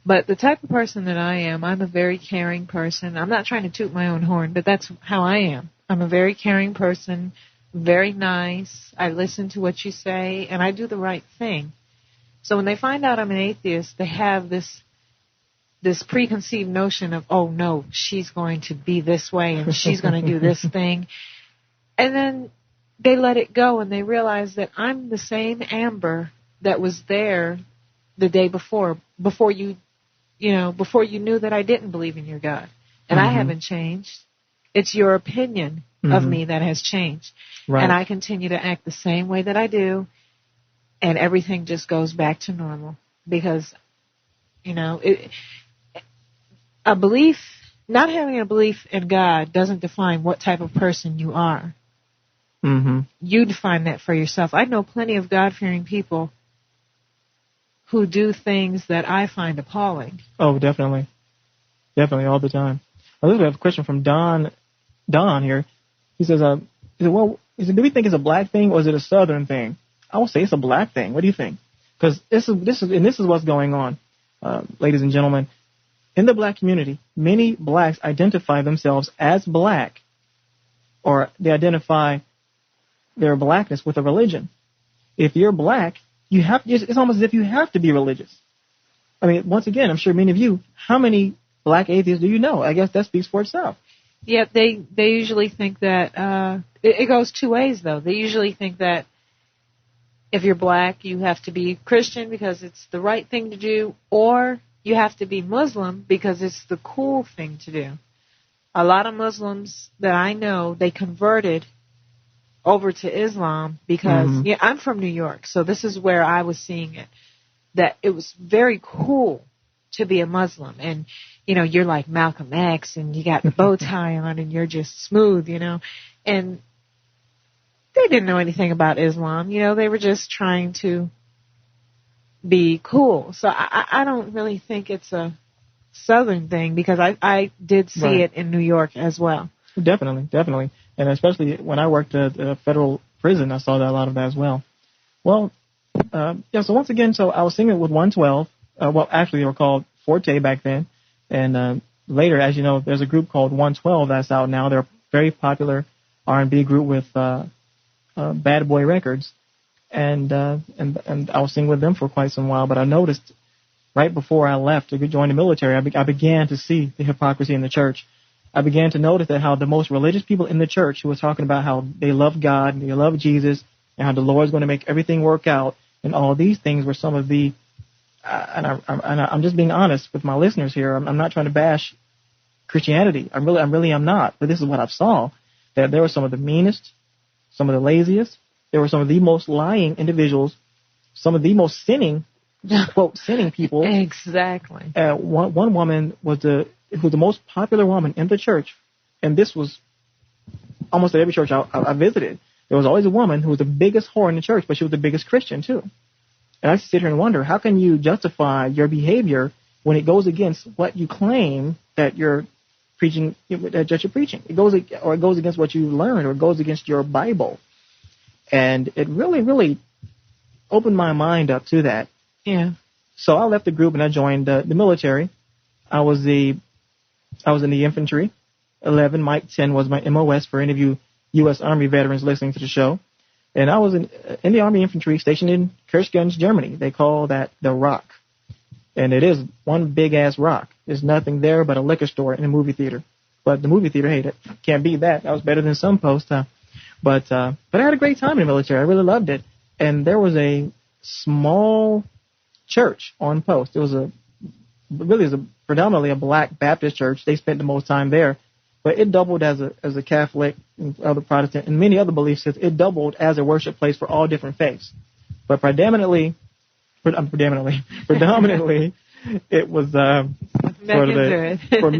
Speaker 2: But the type of person that I am, I'm a very caring person. I'm not trying to toot my own horn, but that's how I am. I'm a very caring person, very nice. I listen to what you say, and I do the right thing. So when they find out I'm an atheist, they have this this preconceived notion of, oh no, she's going to be this way and she's going to do this thing. And then they let it go and they realize that I'm the same Amber that was there the day before you knew that I didn't believe in your God. And I haven't changed. It's your opinion of me that has changed. Right. And I continue to act the same way that I do, and everything just goes back to normal. Because, not having a belief in God doesn't define what type of person you are. You define that for yourself. I know plenty of God-fearing people who do things that I find appalling. Oh, definitely. Definitely, all the time. We have a question from Don here. He says, do we think it's a black thing or is it a Southern thing? I would say it's a black thing. What do you think? Because this is what's going on, ladies and gentlemen. In the black community, many blacks identify themselves as black, or they identify their blackness with a religion. If you're black, it's almost as if you have to be religious. I mean, once again, I'm sure many of you, how many black atheists do you know? I guess that speaks for itself. Yeah, they usually think that it goes two ways, though. They usually think that if you're black, you have to be Christian because it's the right thing to do, or you have to be Muslim because it's the cool thing to do. A lot of Muslims that I know, they converted over to Islam because I'm from New York, so this is where I was seeing it, that it was very cool to be a Muslim. And, you're like Malcolm X and you got the bow tie on and you're just smooth, And they didn't know anything about Islam. They were just trying to be cool. So I don't really think it's a Southern thing because I did see it in New York as well. Definitely. And especially when I worked at a federal prison, I saw that a lot of that as well. Well, so once again, I was singing with 112. Actually, they were called Forte back then. And later, as you know, there's a group called 112 that's out now. They're a very popular R&B group with Bad Boy Records. And I was singing with them for quite some while. But I noticed right before I left to join the military, I began to see the hypocrisy in the church. I began to notice that how the most religious people in the church who were talking about how they love God and they love Jesus and how the Lord's going to make everything work out and all these things were some of the I'm just being honest with my listeners here. I'm not trying to bash Christianity. I really am not. But this is what I saw, that there were some of the meanest, some of the laziest. There were some of the most lying individuals, some of the most sinning, quote, sinning people. Exactly. One woman was the most popular woman in the church, and this was almost at every church I visited. There was always a woman who was the biggest whore in the church, but she was the biggest Christian too. And I sit here and wonder, how can you justify your behavior when it goes against what you claim that you're preaching? It goes against what you learned, or it goes against your Bible. And it really, really opened my mind up to that. Yeah. So I left the group and I joined the military. I was in the infantry. 11, Mike 10 was my MOS for any of you U.S. Army veterans listening to the show. And I was in the Army infantry stationed in Kirchgans, Germany. They call that the Rock. And it is one big-ass rock. There's nothing there but a liquor store and a movie theater. But the movie theater, hey, can't beat that. That was better than some posts, huh? But I had a great time in the military. I really loved it. And there was a small church on post. It was predominantly a black Baptist church. They spent the most time there. But it doubled as a Catholic and other Protestant and many other beliefs. It doubled as a worship place for all different faiths. But predominantly, it was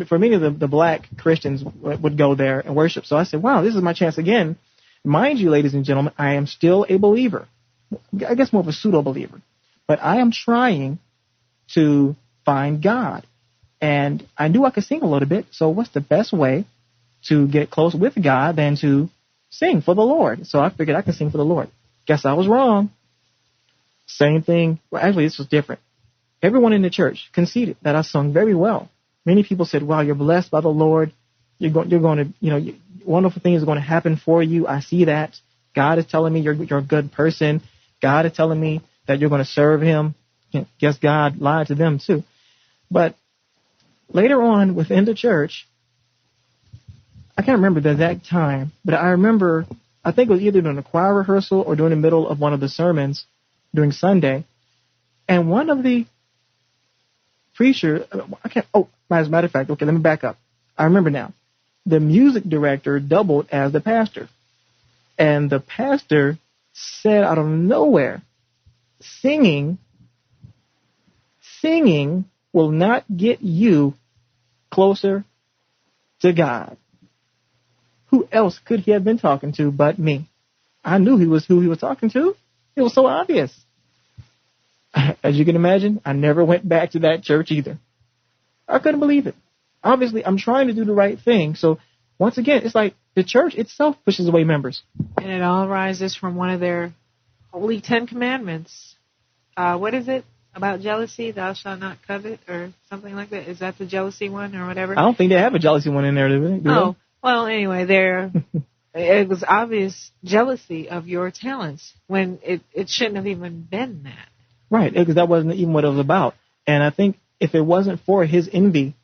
Speaker 2: for many of the black Christians would go there and worship. So I said, wow, this is my chance again. Mind you, ladies and gentlemen, I am still a believer. I guess more of a pseudo-believer. But I am trying to find God. And I knew I could sing a little bit, so what's the best way to get close with God than to sing for the Lord? So I figured I could sing for the Lord. Guess I was wrong. Same thing. Well, actually, this was different. Everyone in the church conceded that I sung very well. Many people said, wow, you're blessed by the Lord. You're going to, wonderful things are going to happen for you. I see that. God is telling me you're a good person. God is telling me that you're going to serve him. Guess God lied to them too. But
Speaker 1: later on within the church, I can't remember the exact time, but I remember, I think it was either during a choir rehearsal or during the middle of one of the sermons during Sunday. And one of the preachers, as a matter of fact, okay, let me back up. I remember now. The music director doubled as the pastor. And the pastor said out of nowhere, singing will not get you closer to God. Who else could he have been talking to but me? I knew who he was talking to. It was so obvious. As you can imagine, I never went back to that church either. I couldn't believe it. Obviously, I'm trying to do the right thing. So once again, it's like the church itself pushes away members.
Speaker 2: And it all arises from one of their holy 10 commandments. What is it about jealousy? Thou shalt not covet, or something like that. Is that the jealousy one or whatever?
Speaker 1: I don't think they have a jealousy one in there, do they?
Speaker 2: Oh, well, anyway, it was obvious jealousy of your talents when it shouldn't have even been that.
Speaker 1: Right, because that wasn't even what it was about. And I think if it wasn't for his envy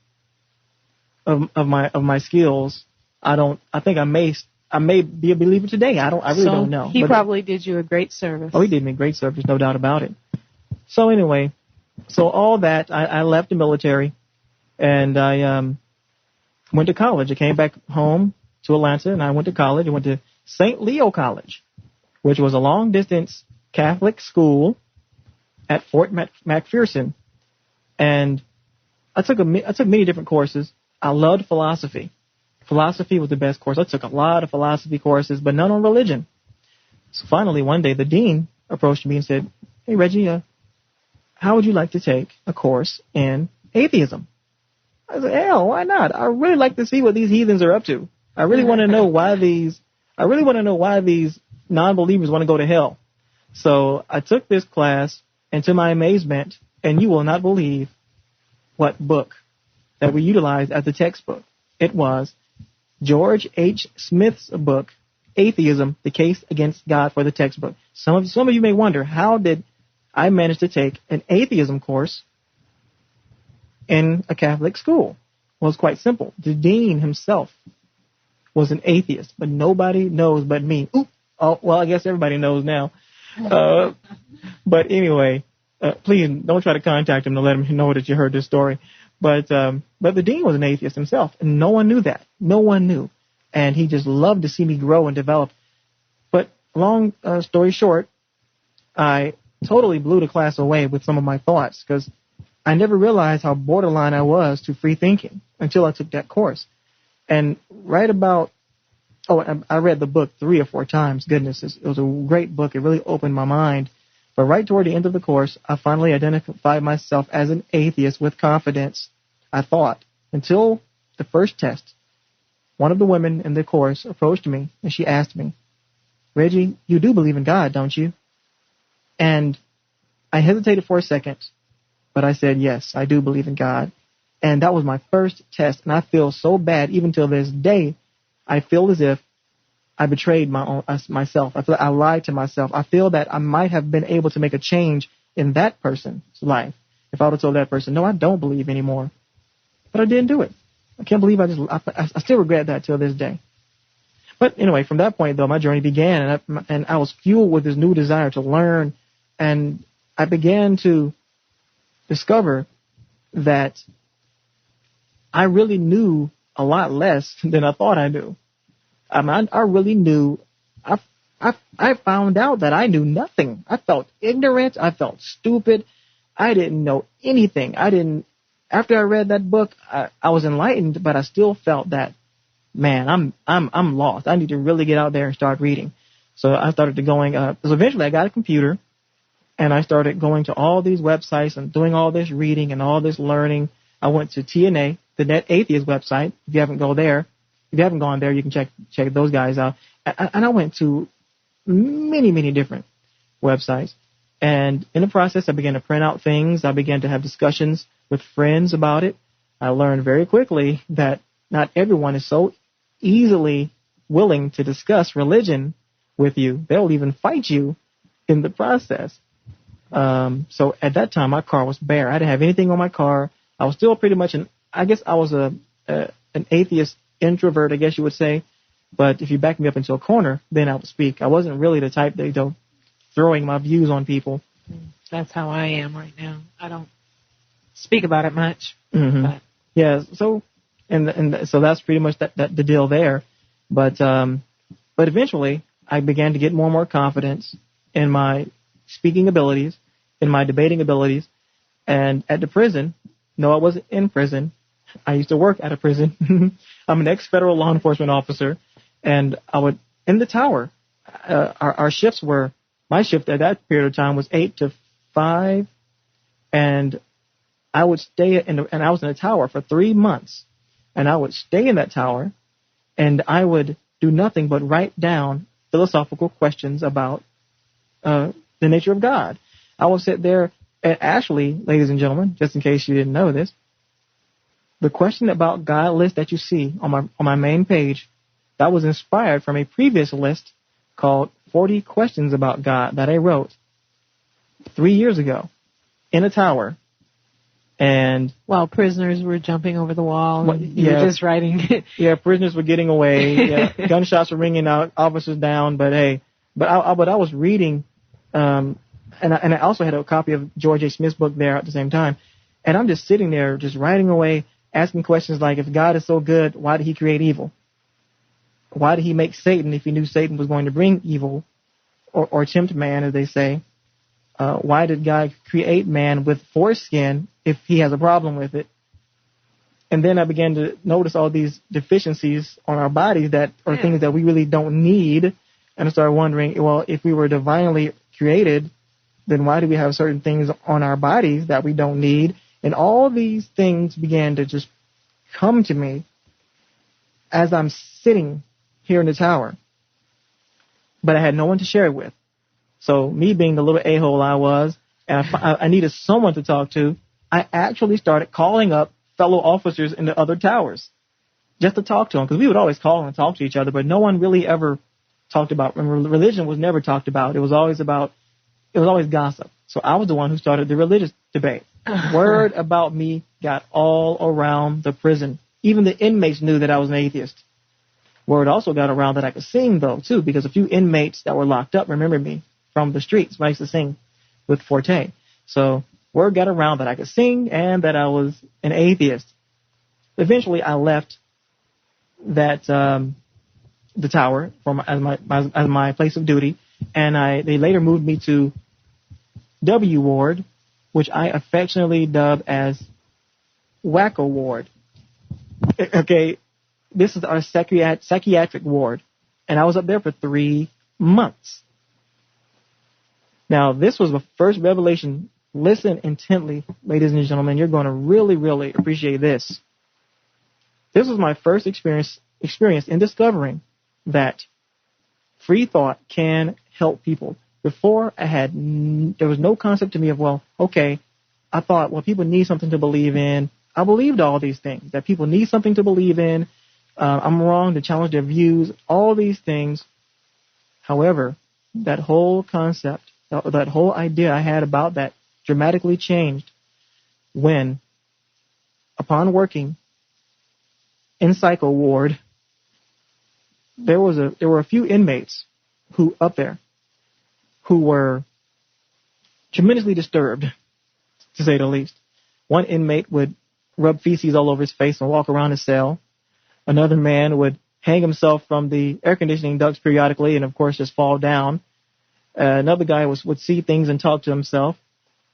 Speaker 1: of my skills, I think I may be a believer today. I really don't know.
Speaker 2: He probably did you a great service.
Speaker 1: Oh, he did me a great service, no doubt about it. So anyway, all that, I left the military, and I went to college. I came back home to Atlanta, and I went to college. I went to St. Leo College, which was a long-distance Catholic school at Fort McPherson. And I took many different courses. I loved philosophy. Philosophy was the best course. I took a lot of philosophy courses, but none on religion. So finally, one day, the dean approached me and said, "Hey, Reggie, how would you like to take a course in atheism?" I said, "Hell, why not? I really like to see what these heathens are up to. I really want to know why these non-believers want to go to hell." So I took this class, and to my amazement, and you will not believe what book that we utilized as the textbook. It was George H. Smith's book, Atheism, The Case Against God, for the textbook. Some of you may wonder, how did I manage to take an atheism course in a Catholic school? Well, it's quite simple. The dean himself was an atheist, but nobody knows but me. Oh, well, I guess everybody knows now. But anyway, please don't try to contact him to let him know that you heard this story. But the dean was an atheist himself, and no one knew that. No one knew. And he just loved to see me grow and develop. But long story short, I totally blew the class away with some of my thoughts, because I never realized how borderline I was to free thinking until I took that course. And I read the book 3 or 4 times. Goodness, it was a great book. It really opened my mind. But right toward the end of the course, I finally identified myself as an atheist with confidence, I thought, until the first test. One of the women in the course approached me, and she asked me, "Reggie, you do believe in God, don't you?" And I hesitated for a second, but I said, "Yes, I do believe in God." And that was my first test, and I feel so bad. Even till this day, I feel as if I betrayed myself. I feel like I lied to myself. I feel that I might have been able to make a change in that person's life if I would have told that person, "No, I don't believe anymore." But I didn't do it. I can't believe I still regret that till this day. But anyway, from that point, though, my journey began, and I was fueled with this new desire to learn, and I began to discover that I really knew a lot less than I thought I knew. I really knew. I found out that I knew nothing. I felt ignorant. I felt stupid. I didn't know anything. After I read that book, I was enlightened, but I still felt that, man, I'm lost. I need to really get out there and start reading. So I started going. So eventually, I got a computer, and I started going to all these websites and doing all this reading and all this learning. I went to TNA, the Net Atheist website. If you haven't gone there, you can check those guys out. And I went to many, many different websites. And in the process, I began to print out things. I began to have discussions with friends about it. I learned very quickly that not everyone is so easily willing to discuss religion with you. They'll even fight you in the process. So at that time, my car was bare. I didn't have anything on my car. I was still pretty much I guess I was an atheist introvert, I guess you would say. But if you back me up into a corner, then I would speak. I wasn't really the type that, throwing my views on people.
Speaker 2: That's how I am right now. I don't speak about it much.
Speaker 1: Mm-hmm.
Speaker 2: But.
Speaker 1: Yeah. So, so that's pretty much the deal there. But eventually I began to get more and more confidence in my speaking abilities, in my debating abilities. And at the prison, no, I wasn't in prison. I used to work at a prison. I'm an ex-federal law enforcement officer, and I would, in the tower, our shifts were, my shift at that period of time was 8 to 5, and I would stay and I was in the tower for 3 months, and I would stay in that tower, and I would do nothing but write down philosophical questions about the nature of God. I would sit there, and actually, ladies and gentlemen, just in case you didn't know this, the question about God list that you see on my main page, that was inspired from a previous list called 40 Questions About God that I wrote 3 years ago in a tower. And
Speaker 2: while prisoners were jumping over the wall, you were just writing.
Speaker 1: Yeah, prisoners were getting away. Yeah, gunshots were ringing out, officers down. But hey, I was reading, and I also had a copy of George A. Smith's book there at the same time. And I'm just sitting there, just writing away, asking questions like, if God is so good, why did He create evil? Why did He make Satan if He knew Satan was going to bring evil, or tempt man, as they say? Why did God create man with foreskin if He has a problem with it? And then I began to notice all these deficiencies on our bodies that are things that we really don't need. And I started wondering, well, if we were divinely created, then why do we have certain things on our bodies that we don't need? And all these things began to just come to me as I'm sitting here in the tower. But I had no one to share it with. So me being the little a-hole I was, and I needed someone to talk to, I actually started calling up fellow officers in the other towers just to talk to them. Because we would always call and talk to each other, but no one really ever talked about, religion was never talked about. It was always gossip. So I was the one who started the religious debate. Word about me got all around the prison. Even the inmates knew that I was an atheist. Word also got around that I could sing, though, too, because a few inmates that were locked up remembered me from the streets when I used to sing with Forte. So word got around that I could sing and that I was an atheist. Eventually, I left that the tower as my place of duty, and they later moved me to W Ward, which I affectionately dub as Wacko Ward. Okay, this is our psychiatric ward, and I was up there for 3 months. Now, this was the first revelation. Listen intently, ladies and gentlemen. You're going to really, really appreciate this. This was my first experience in discovering that free thought can help people. Before, there was no concept to me of, well, okay, I thought, well, people need something to believe in. I believed all these things, that people need something to believe in. I'm wrong to challenge their views, all these things. However, that whole concept, that whole idea I had about that dramatically changed when, upon working in Psycho Ward, there were a few inmates who were tremendously disturbed, to say the least. One inmate would rub feces all over his face and walk around his cell. Another man would hang himself from the air conditioning ducts periodically and, of course, just fall down. Another guy would see things and talk to himself.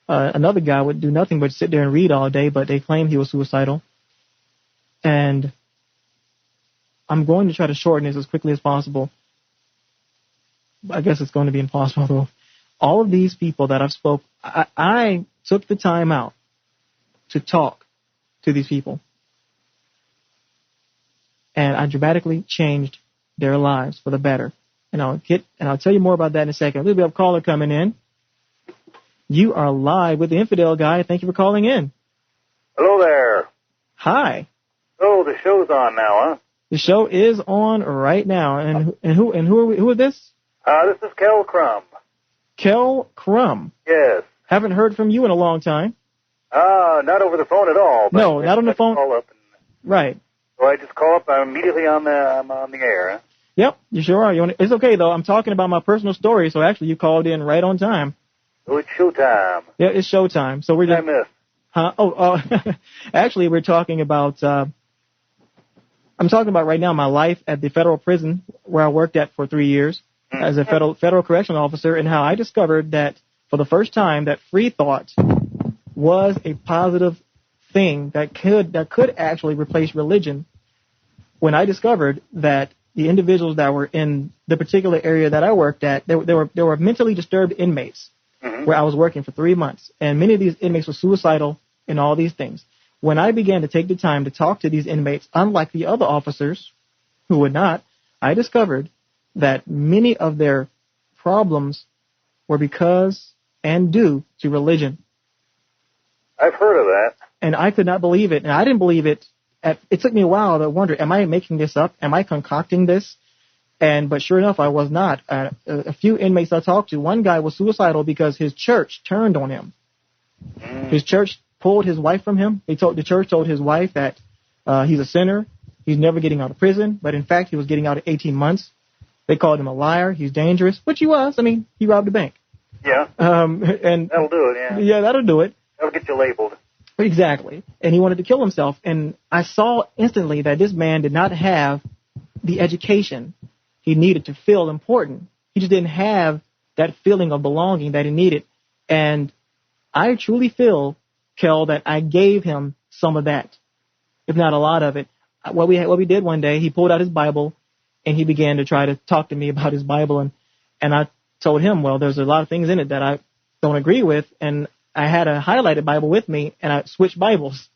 Speaker 1: Another guy would do nothing but sit there and read all day, but they claimed he was suicidal. And I'm going to try to shorten this as quickly as possible. I guess it's going to be impossible, though. All of these people that I've spoke, I took the time out to talk to these people. And I dramatically changed their lives for the better. And I'll tell you more about that in a second. We'll have a caller coming in. You are live with the Infidel Guy. Thank you for calling in.
Speaker 4: Hello there.
Speaker 1: Hi.
Speaker 4: Oh, the show's on now, huh?
Speaker 1: The show is on right now. And who are this?
Speaker 4: This is Kel Crum.
Speaker 1: Kel Crum.
Speaker 4: Yes.
Speaker 1: Haven't heard from you in a long time.
Speaker 4: Not over the phone at all. But
Speaker 1: No, not on the phone.
Speaker 4: Call up
Speaker 1: Right.
Speaker 4: so I just call up. I'm immediately on the air. Huh?
Speaker 1: Yep, you sure are. It's okay, though. I'm talking about my personal story, so actually you called in right on time.
Speaker 4: So it's showtime.
Speaker 1: Yeah, it's showtime. So we're just...
Speaker 4: I missed.
Speaker 1: Huh? Actually, we're talking about... I'm talking about right now my life at the federal prison where I worked at for 3 years as a federal correctional officer, and how I discovered that for the first time that free thought was a positive thing that could actually replace religion. When I discovered that the individuals that were in the particular area that I worked at, they were mentally disturbed inmates where I was working for 3 months, and many of these inmates were suicidal and all these things. When I began to take the time to talk to these inmates, unlike the other officers who would not, I discovered that many of their problems were because and due to religion.
Speaker 4: I've heard of that.
Speaker 1: And I could not believe it. And I didn't believe it. It took me a while to wonder, am I making this up? Am I concocting this? But sure enough, I was not. A few inmates I talked to, one guy was suicidal because his church turned on him. His church pulled his wife from him. The church told his wife that he's a sinner. He's never getting out of prison. But in fact, he was getting out at 18 months. They called him a liar. He's dangerous, which he was. I mean, he robbed a bank.
Speaker 4: Yeah.
Speaker 1: And
Speaker 4: that'll do it, yeah.
Speaker 1: Yeah, that'll do it.
Speaker 4: That'll get you labeled.
Speaker 1: Exactly. And he wanted to kill himself. And I saw instantly that this man did not have the education he needed to feel important. He just didn't have that feeling of belonging that he needed. And I truly feel, Kel, that I gave him some of that, if not a lot of it. What we did one day, he pulled out his Bible and he began to try to talk to me about his Bible. And I told him, well, there's a lot of things in it that I don't agree with. And I had a highlighted Bible with me, and I switched Bibles.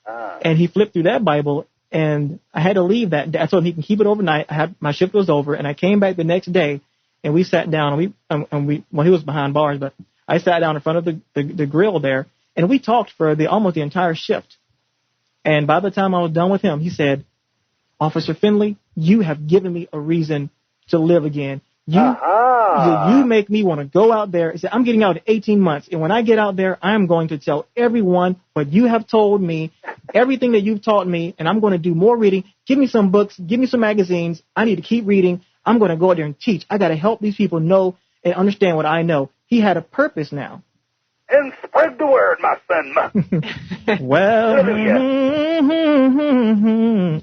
Speaker 1: And he flipped through that Bible, and I had to leave that. I told him he can keep it overnight. My shift was over, and I came back the next day, and we sat down, and we well, he was behind bars, but I sat down in front of the grill there, and we talked for almost the entire shift. And by the time I was done with him, he said, Officer Finley, you have given me a reason to live again. You make me want to go out there. He said, I'm getting out in 18 months. And when I get out there, I'm going to tell everyone what you have told me, everything that you've taught me, and I'm going to do more reading. Give me some books. Give me some magazines. I need to keep reading. I'm going to go out there and teach. I got to help these people know and understand what I know. He had a purpose now.
Speaker 4: And spread the word, my son.
Speaker 1: Well,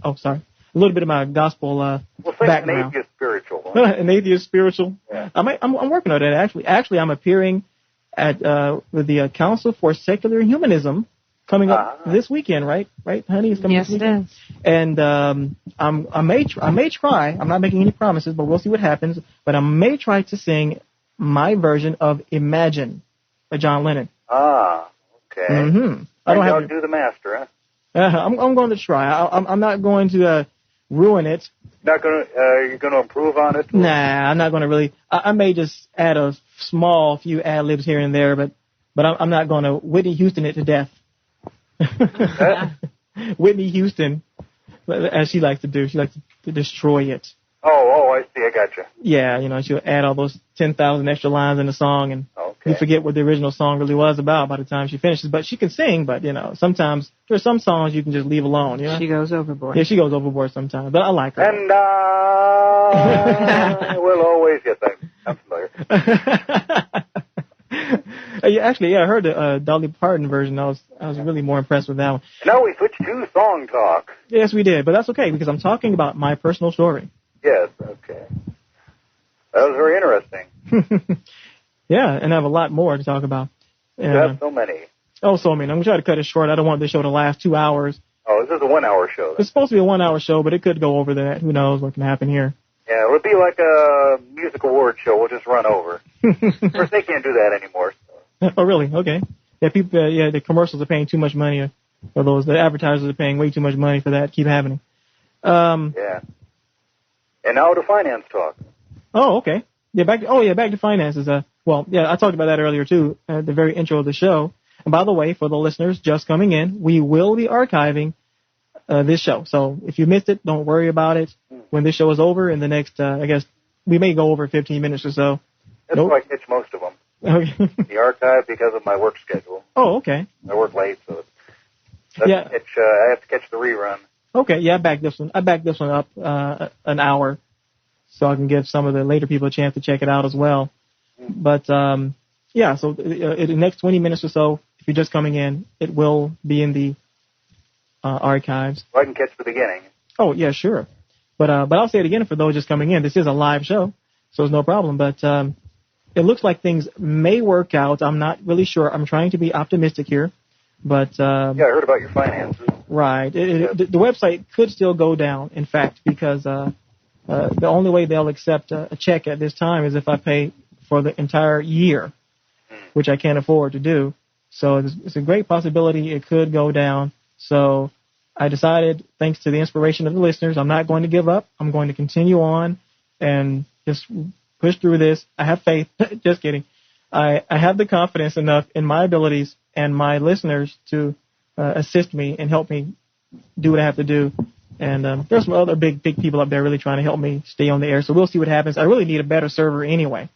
Speaker 1: oh, sorry. A little bit of my gospel background.
Speaker 4: An atheist spiritual. Huh?
Speaker 1: An atheist spiritual. Yeah. I'm working on that, actually. Actually, I'm appearing at with the Council for Secular Humanism coming up this weekend, right? Right, honey? It's coming
Speaker 2: yes,
Speaker 1: this weekend.
Speaker 2: It is.
Speaker 1: And I may try. I'm not making any promises, but we'll see what happens. But I may try to sing my version of Imagine by John Lennon.
Speaker 4: Okay.
Speaker 1: Mm-hmm.
Speaker 4: I don't have to do the master, huh?
Speaker 1: I'm going to try. I'm not going to ruin it.
Speaker 4: Not going to. You're going to improve on it? Or?
Speaker 1: Nah, I'm not going to really. I may just add a small few ad libs here and there, but I'm not going to Whitney Houston it to death. Whitney Houston, as she likes to do. She likes to destroy it.
Speaker 4: Oh, I see. I gotcha.
Speaker 1: Yeah, she'll add all those 10,000 extra lines in the song, and you forget what the original song really was about by the time she finishes. But she can sing, but, sometimes there's some songs you can just leave alone,
Speaker 2: She goes overboard.
Speaker 1: Yeah, she goes overboard sometimes, but I like her.
Speaker 4: And I will always get that. I'm familiar.
Speaker 1: Actually, I heard the Dolly Parton version. I was really more impressed with that one.
Speaker 4: Now we switched to song talk.
Speaker 1: Yes, we did, but that's okay because I'm talking about my personal story.
Speaker 4: Yes, okay. That was very interesting.
Speaker 1: Yeah, and I have a lot more to talk about.
Speaker 4: You have so many.
Speaker 1: Oh, so many. I'm going to try to cut it short. I don't want this show to last 2 hours.
Speaker 4: Oh, this is a 1 hour show then.
Speaker 1: It's supposed to be a 1 hour show, but it could go over that. Who knows what can happen here.
Speaker 4: Yeah, it'll be like a music award show. We'll just run over. Of course, they can't do that anymore. So.
Speaker 1: Oh, really? Okay. Yeah, people. The commercials are paying too much money, or the advertisers are paying way too much money for that to keep happening.
Speaker 4: Yeah. And now to finance talk.
Speaker 1: Oh, okay. Yeah, back to finances. I talked about that earlier too, at the very intro of the show. And by the way, for the listeners just coming in, we will be archiving this show. So if you missed it, don't worry about it. When this show is over, in the next, I guess we may go over 15 minutes or so.
Speaker 4: That's why I catch most of them.
Speaker 1: Okay.
Speaker 4: The archive because of my work schedule.
Speaker 1: Oh, okay.
Speaker 4: I work late, so I have to catch the rerun.
Speaker 1: Okay, yeah, I backed this one up an hour, so I can give some of the later people a chance to check it out as well. But yeah, so in the next 20 minutes or so, if you're just coming in, it will be in the archives.
Speaker 4: So I can catch the beginning.
Speaker 1: Oh yeah, sure. But I'll say it again for those just coming in. This is a live show, so it's no problem. But it looks like things may work out. I'm not really sure. I'm trying to be optimistic here, but
Speaker 4: yeah, I heard about your finances.
Speaker 1: Right. The website could still go down, in fact, because the only way they'll accept a check at this time is if I pay for the entire year, which I can't afford to do. So it's a great possibility it could go down. So I decided, thanks to the inspiration of the listeners, I'm not going to give up. I'm going to continue on and just push through this. I have faith. Just kidding. I have the confidence enough in my abilities and my listeners to assist me and help me do what I have to do. And there's some other big people up there really trying to help me stay on the air. So we'll see what happens. I really need a better server anyway.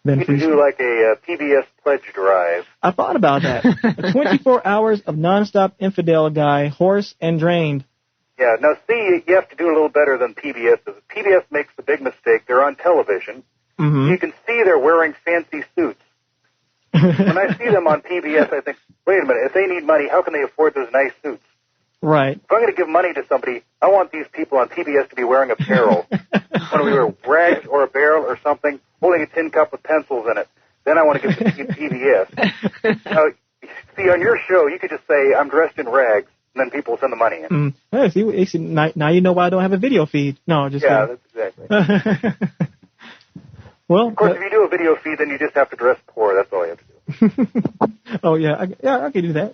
Speaker 4: You can do like a PBS pledge drive.
Speaker 1: I thought about that. 24 hours of nonstop Infidel Guy, hoarse and drained.
Speaker 4: Yeah, now see, you have to do a little better than PBS. PBS makes the big mistake. They're on television.
Speaker 1: Mm-hmm.
Speaker 4: You can see they're wearing fancy suits. When I see them on PBS, I think, wait a minute, if they need money, how can they afford those nice suits?
Speaker 1: Right.
Speaker 4: If I'm going to give money to somebody, I want these people on PBS to be wearing apparel. When we wear rags or a barrel or something, holding a tin cup with pencils in it. Then I want to give to PBS. Now, see, on your show, you could just say, I'm dressed in rags, and then people will send the money in.
Speaker 1: Hey, see, now you know why I don't have a video feed. No, just
Speaker 4: kidding. That's exactly.
Speaker 1: Well,
Speaker 4: of course, if you do a video feed, then you just have to dress poor. That's all you have to do.
Speaker 1: Oh, yeah, I can do that.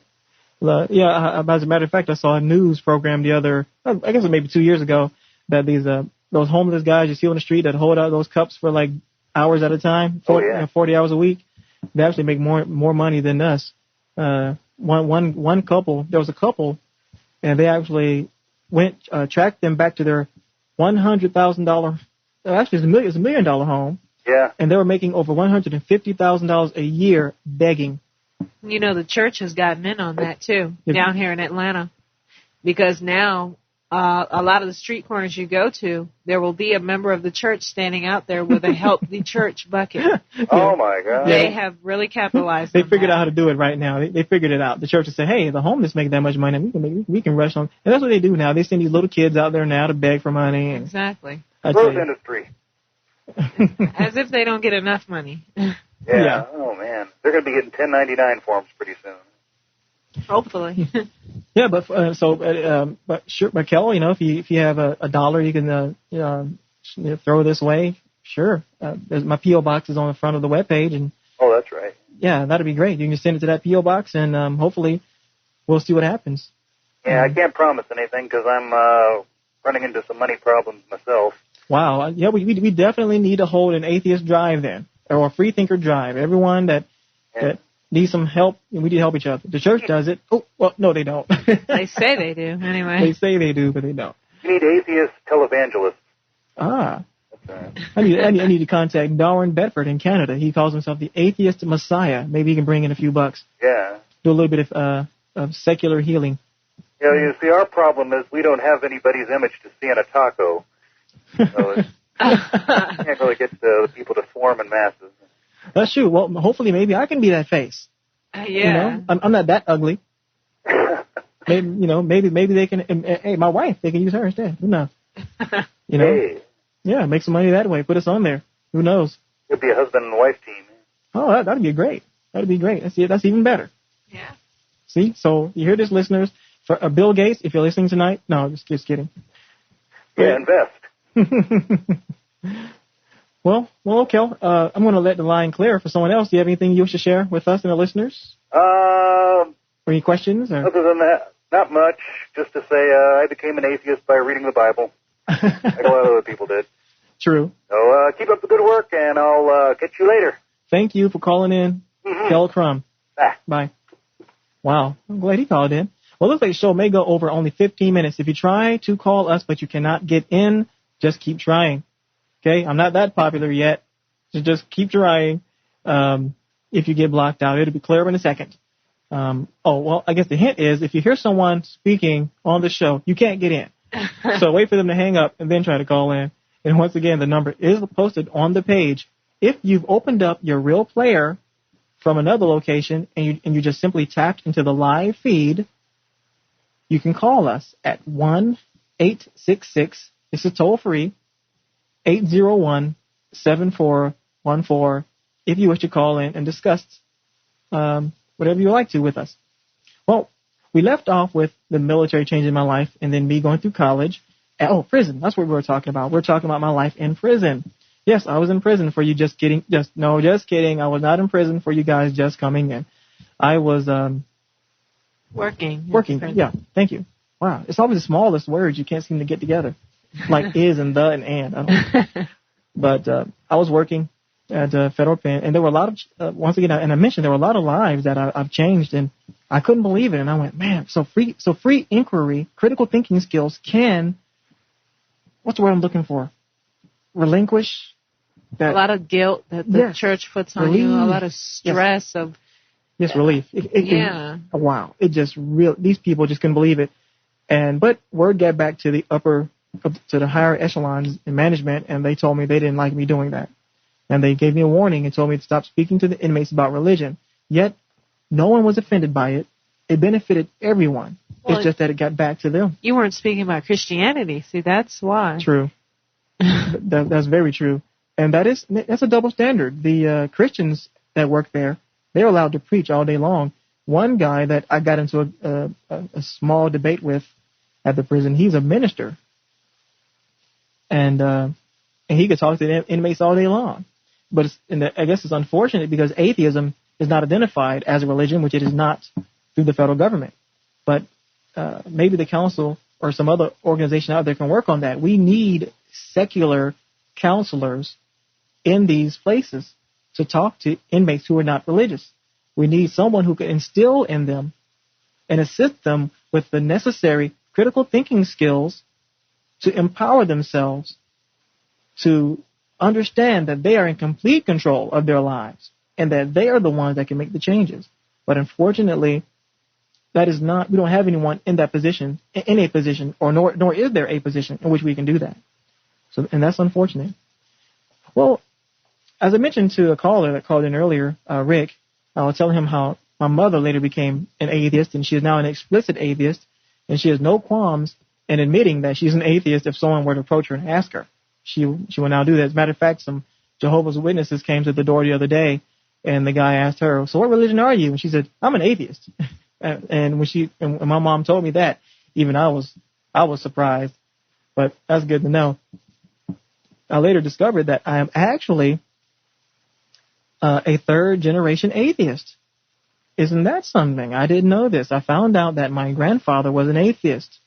Speaker 1: As a matter of fact, I saw a news program I guess it was maybe 2 years ago, that those homeless guys you see on the street that hold out those cups for like hours at a time, 40 hours a week, they actually make more money than us. One couple, there was a couple, and they actually tracked them back to their $100,000, actually it's a $1 million home.
Speaker 4: Yeah.
Speaker 1: And they were making over $150,000 a year begging.
Speaker 2: You know, the church has gotten in on that, too, down here in Atlanta. Because now, a lot of the street corners you go to, there will be a member of the church standing out there with a Help the Church bucket.
Speaker 4: Oh, my God.
Speaker 2: They have really capitalized
Speaker 1: They figured out how to do it right now. They figured it out. The church will say, hey, the homeless make that much money. We can rush on. And that's what they do now. They send these little kids out there now to beg for money.
Speaker 2: Exactly.
Speaker 4: Growth industry.
Speaker 2: As if they don't get enough money.
Speaker 4: Yeah. Oh, man. They're going to be getting 1099 forms pretty soon.
Speaker 2: Hopefully.
Speaker 1: Yeah, but but Kel, if you have a dollar, you can throw this way. Sure. My P.O. box is on the front of the webpage, and
Speaker 4: oh, that's right.
Speaker 1: Yeah, that'd be great. You can just send it to that P.O. box, and hopefully we'll see what happens.
Speaker 4: Yeah, I can't promise anything because I'm running into some money problems myself.
Speaker 1: Wow. Yeah, we definitely need to hold an atheist drive then, or a free thinker drive. Everyone that needs some help, we need to help each other. The church does it. Oh, well, no, they don't.
Speaker 2: They say they do, anyway.
Speaker 1: They say they do, but they don't.
Speaker 4: You need atheist televangelists.
Speaker 1: Ah.
Speaker 4: That's right.
Speaker 1: I need to contact Darwin Bedford in Canada. He calls himself the Atheist Messiah. Maybe he can bring in a few bucks.
Speaker 4: Yeah.
Speaker 1: Do a little bit of secular healing.
Speaker 4: Yeah, you see, our problem is we don't have anybody's image to see in a taco. So you can't really get the people to swarm in masses.
Speaker 1: That's true. Well, hopefully, maybe I can be that face.
Speaker 2: Yeah.
Speaker 1: I'm not that ugly. Maybe they can. Hey, my wife, they can use her instead. Who knows?
Speaker 4: Hey.
Speaker 1: Yeah, make some money that way. Put us on there. Who knows?
Speaker 4: It'd be a husband and wife team.
Speaker 1: Oh, that'd be great. That'd be great. That's even better.
Speaker 2: Yeah.
Speaker 1: See, so you hear this, listeners? For Bill Gates, if you're listening tonight, no, just kidding.
Speaker 4: Yeah, invest.
Speaker 1: Well, okay. I'm going to let the line clear for someone else. Do you have anything you wish to share with us and the listeners? Or any questions? Or?
Speaker 4: Other than that, not much. Just to say, I became an atheist by reading the Bible, like a lot of other people did.
Speaker 1: True.
Speaker 4: So keep up the good work, and I'll catch you later.
Speaker 1: Thank you for calling in, Kel Crum. Bye. Wow, I'm glad he called in. Well, it looks like the show may go over only 15 minutes. If you try to call us, but you cannot get in, just keep trying. Okay, I'm not that popular yet. So just keep trying. if you get blocked out. It'll be clear in a second. I guess the hint is if you hear someone speaking on the show, you can't get in. So wait for them to hang up and then try to call in. And once again, the number is posted on the page. If you've opened up your real player from another location and you just simply tapped into the live feed, you can call us at 1-866, this is toll free, 801-7414, if you wish to call in and discuss whatever you like to with us. Well, we left off with the military changing my life and then me going through college. Prison. That's what we were talking about. We're talking about my life in prison. Yes, I was in prison for you just kidding. Just kidding. I was not in prison for you guys just coming in. I was
Speaker 2: working.
Speaker 1: Yeah, thank you. Wow. It's always the smallest words you can't seem to get together. Like is and the and. But I was working at federal pen, and there were a lot of, once again, and I mentioned there were a lot of lives that I've changed, and I couldn't believe it. And I went, man, so free inquiry, critical thinking skills can, what's the word I'm looking for? Relinquish that.
Speaker 2: A lot of guilt that the church puts on you, a lot of stress of.
Speaker 1: Yes, relief. Wow. It just these people just couldn't believe it. But word got back to the to the higher echelons in management, and they told me they didn't like me doing that. And they gave me a warning and told me to stop speaking to the inmates about religion. Yet, no one was offended by it. It benefited everyone. Well, it's just that it got back to them.
Speaker 2: You weren't speaking about Christianity. See, that's why.
Speaker 1: True. That's very true. And that's a double standard. The Christians that work there, they're allowed to preach all day long. One guy that I got into a small debate with at the prison, he's a minister. And he could talk to the inmates all day long. But I guess it's unfortunate because atheism is not identified as a religion, which it is not through the federal government. But maybe the council or some other organization out there can work on that. We need secular counselors in these places to talk to inmates who are not religious. We need someone who can instill in them and assist them with the necessary critical thinking skills to empower themselves to understand that they are in complete control of their lives and that they are the ones that can make the changes. But unfortunately, that is not, we don't have anyone in that position, in a position, or nor is there a position in which we can do that. So, and that's unfortunate. Well, as I mentioned to a caller that called in earlier, Rick, I was telling him how my mother later became an atheist, and she is now an explicit atheist, and she has no qualms in admitting that she's an atheist if someone were to approach her and ask her. She will now do that. As a matter of fact, some Jehovah's Witnesses came to the door the other day, and the guy asked her, "So what religion are you?" And she said, "I'm an atheist." And when my mom told me that, even I was surprised. But that's good to know. I later discovered that I am actually a third-generation atheist. Isn't that something? I didn't know this. I found out that my grandfather was an atheist.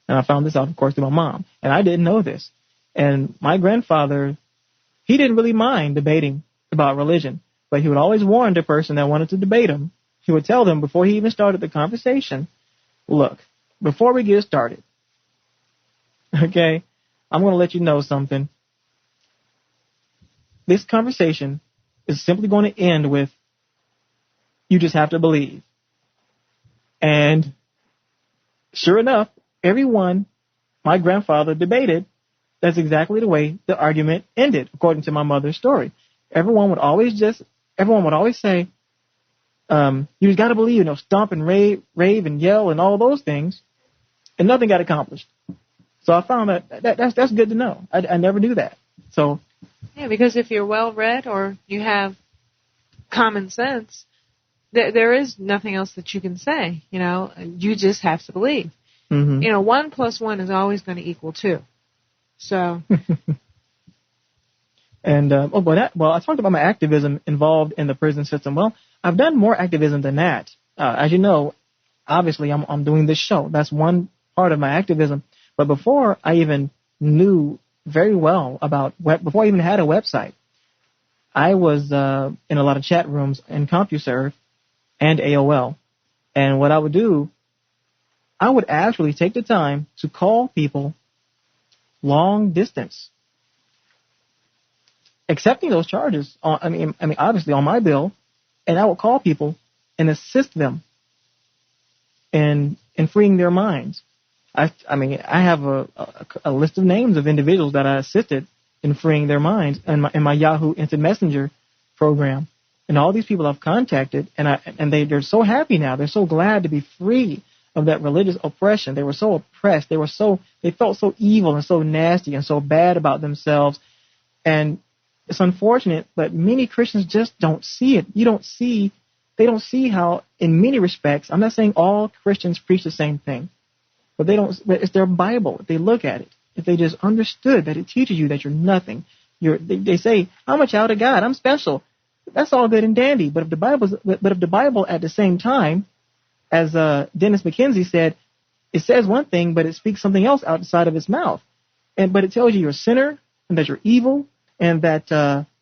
Speaker 1: And I found this out, of course, through my mom. And I didn't know this. And my grandfather, he didn't really mind debating about religion. But he would always warn the person that wanted to debate him. He would tell them before he even started the conversation, look, before we get started, okay, I'm going to let you know something. This conversation is simply going to end with, you just have to believe. And sure enough, everyone my grandfather debated, that's exactly the way the argument ended, according to my mother's story. Everyone would always say, you just got to believe, stomp and rave and yell and all those things, and nothing got accomplished. So I found that's good to know. I never knew that. So
Speaker 2: yeah, because if you're well read or you have common sense, there is nothing else that you can say. You just have to believe. Mm-hmm. 1 + 1 is always going to equal 2. So. And I talked about my activism involved in the prison system. Well, I've done more activism than that. As you know, obviously I'm doing this show. That's one part of my activism. But before I even knew very well before I even had a website, I was in a lot of chat rooms in CompuServe and AOL. And what I would do, I would actually take the time to call people long distance, accepting those charges. Obviously on my bill,
Speaker 1: And I would call people and assist them in freeing their minds. I have a list of names of individuals that I assisted in freeing their minds in my Yahoo Instant Messenger program. And all these people I've contacted, and they're so happy now. They're so glad to be free of that religious oppression. They were so oppressed. They felt so evil and so nasty and so bad about themselves. And it's unfortunate, but many Christians just don't see it. They don't see how, in many respects, I'm not saying all Christians preach the same thing, but it's their Bible. If they look at it, if they just understood that it teaches you that you're nothing, they say, I'm a child of God, I'm special. That's all good and dandy. But if the Bible at the same time, as Dennis McKenzie said, it says one thing, but it speaks something else outside of its mouth. But it tells you you're a sinner and that you're evil and that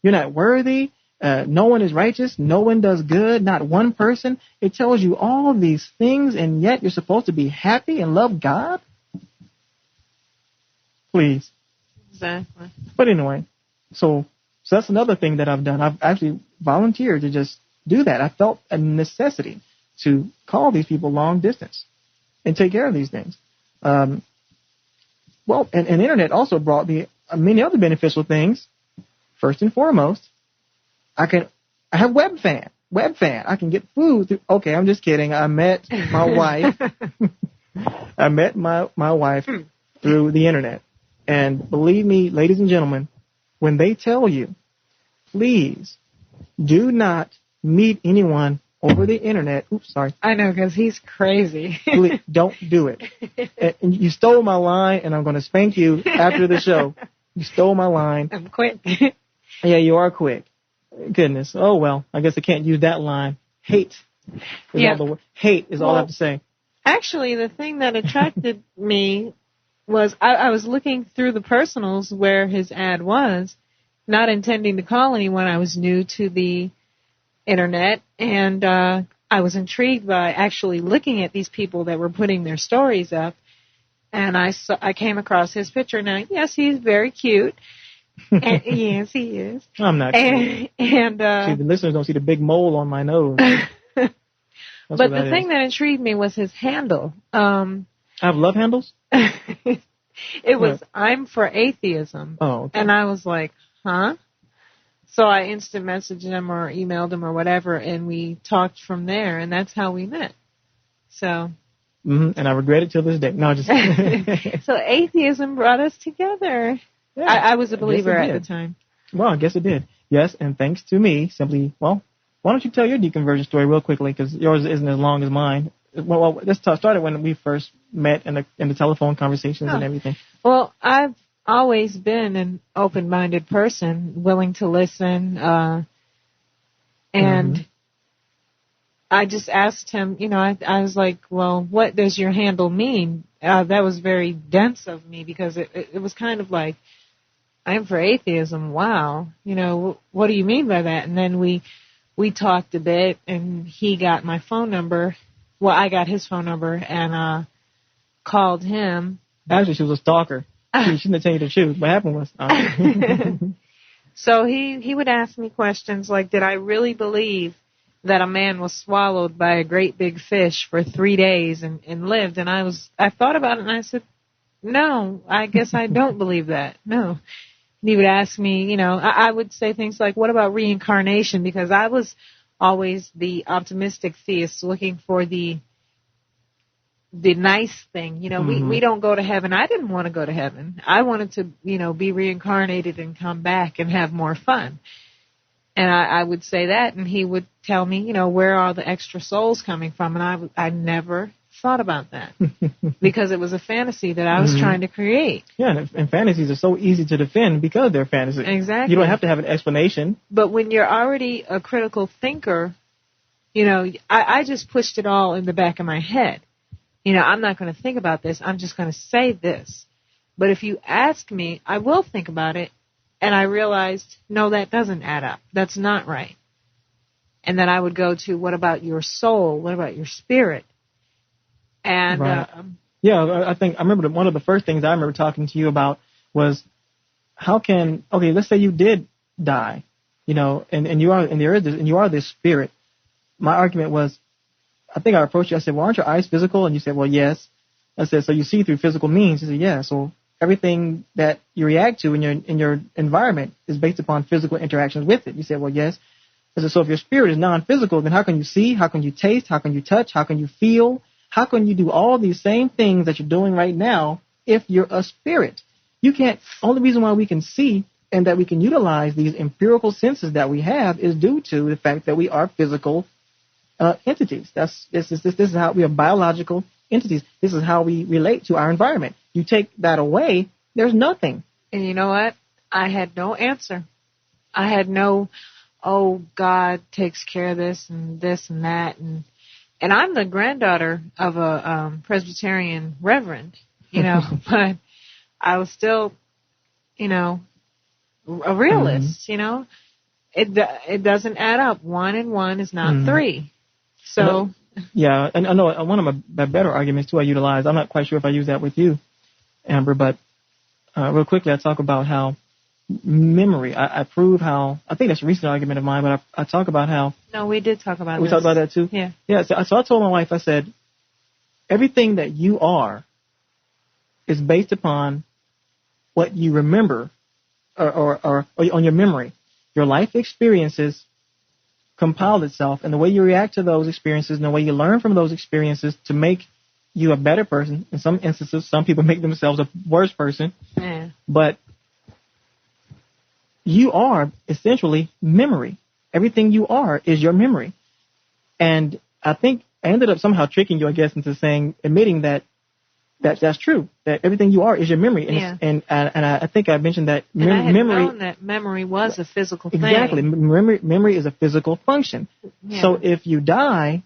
Speaker 1: you're not worthy. No one is righteous. No one does good. Not one person. It tells you all these things, and yet you're supposed to be happy and love God? Please.
Speaker 2: Exactly.
Speaker 1: But anyway, so that's another thing that I've done. I've actually volunteered to just do that. I felt a necessity to call these people long distance and take care of these things. And internet also brought me many other beneficial things. First and foremost, I have webfan. I can get food through. Okay, I'm just kidding. I met my wife. I met my wife through the internet. And believe me, ladies and gentlemen, when they tell you, please do not meet anyone over the internet. Oops, sorry.
Speaker 2: I know, because he's crazy.
Speaker 1: Please, don't do it. And you stole my line, and I'm going to spank you after the show. You stole my line.
Speaker 2: I'm quick.
Speaker 1: Yeah, you are quick. Goodness. Oh, well, I guess I can't use that line. Hate is all I have to say.
Speaker 2: Actually, the thing that attracted me was I was looking through the personals where his ad was, not intending to call anyone. I was new to the internet, and I was intrigued by actually looking at these people that were putting their stories up, and I came across his picture. Now, yes, he's very cute. And, yes, he is.
Speaker 1: I'm not cute.
Speaker 2: And
Speaker 1: see, the listeners don't see the big mole on my nose.
Speaker 2: But the thing that intrigued me was his handle.
Speaker 1: I have love handles?
Speaker 2: It was, I'm for atheism.
Speaker 1: Oh, okay.
Speaker 2: And I was like, huh? So I instant messaged him or emailed him or whatever, and we talked from there, and that's how we met. So.
Speaker 1: And I regret it till this day. No, just
Speaker 2: So atheism brought us together. Yeah, I was a believer at the time.
Speaker 1: Well, I guess it did. Yes, and thanks to me, simply, well, why don't you tell your deconversion story real quickly, because yours isn't as long as mine. Well, this started when we first met in the telephone conversations and everything.
Speaker 2: Well, I've always been an open-minded person, willing to listen, and I just asked him, I was like, well, what does your handle mean? That was very dense of me, because it was kind of like, I'm for atheism. Wow. What do you mean by that? And then we talked a bit, and he got my phone number. Well, I got his phone number and called him.
Speaker 1: Actually, she was a stalker. She shouldn't have told you the truth. What happened was...
Speaker 2: So he would ask me questions like, did I really believe that a man was swallowed by a great big fish for 3 days and lived? And I thought about it, and I said, no, I guess I don't believe that. No. And he would ask me, I would say things like, what about reincarnation? Because I was always the optimistic theist, looking for the nice thing. We don't go to heaven. I didn't want to go to heaven. I wanted to, be reincarnated and come back and have more fun. And I would say that, and he would tell me, where are the extra souls coming from? And I never thought about that because it was a fantasy that I was trying to create. Yeah,
Speaker 1: and fantasies are so easy to defend because they're fantasy.
Speaker 2: Exactly.
Speaker 1: You don't have to have an explanation.
Speaker 2: But when you're already a critical thinker, I just pushed it all in the back of my head. I'm not going to think about this. I'm just going to say this. But if you ask me, I will think about it. And I realized, no, that doesn't add up. That's not right. And then I would go to, what about your soul? What about your spirit? And
Speaker 1: right. I remember one of the first things I remember talking to you about was let's say you did die, and you are this spirit. my argument was, I think I approached you. I said, well, aren't your eyes physical? And you said, well, yes. I said, so you see through physical means? He said, yeah. So everything that you react to in your environment is based upon physical interactions with it. You said, well, yes. I said, so if your spirit is non-physical, then how can you see? How can you taste? How can you touch? How can you feel? How can you do all these same things that you're doing right now if you're a spirit? You can't. Only reason why we can see and that we can utilize these empirical senses that we have is due to the fact that we are physical entities. This is how we are biological entities. This is how we relate to our environment. You take that away, there's nothing.
Speaker 2: And you know what? I had no answer. I had no, oh, God takes care of this and that. And I'm the granddaughter of a Presbyterian reverend, but I was still, a realist, It doesn't add up. 1 and 1 is not 3. So.
Speaker 1: Yeah, and I know one of my better arguments, too, I utilize. I'm not quite sure if I use that with you, Amber, but real quickly I talk about how memory, I prove how, I think that's a recent argument of mine, but I talk about how.
Speaker 2: No, we did talk about
Speaker 1: We talked about that, too?
Speaker 2: Yeah.
Speaker 1: Yeah, so I told my wife, I said, everything that you are is based upon what you remember or on your memory. Your life experiences compiled itself, and the way you react to those experiences and the way you learn from those experiences to make you a better person. In some instances, some people make themselves a worse person.
Speaker 2: Yeah.
Speaker 1: But you are essentially memory. Everything you are is your memory. And I think I ended up somehow tricking you, I guess, into admitting that that's true, that everything you are is your memory. And, and I think I mentioned that
Speaker 2: I had known that memory was a physical thing.
Speaker 1: Exactly. Memory is a physical function.
Speaker 2: Yeah.
Speaker 1: So if you die,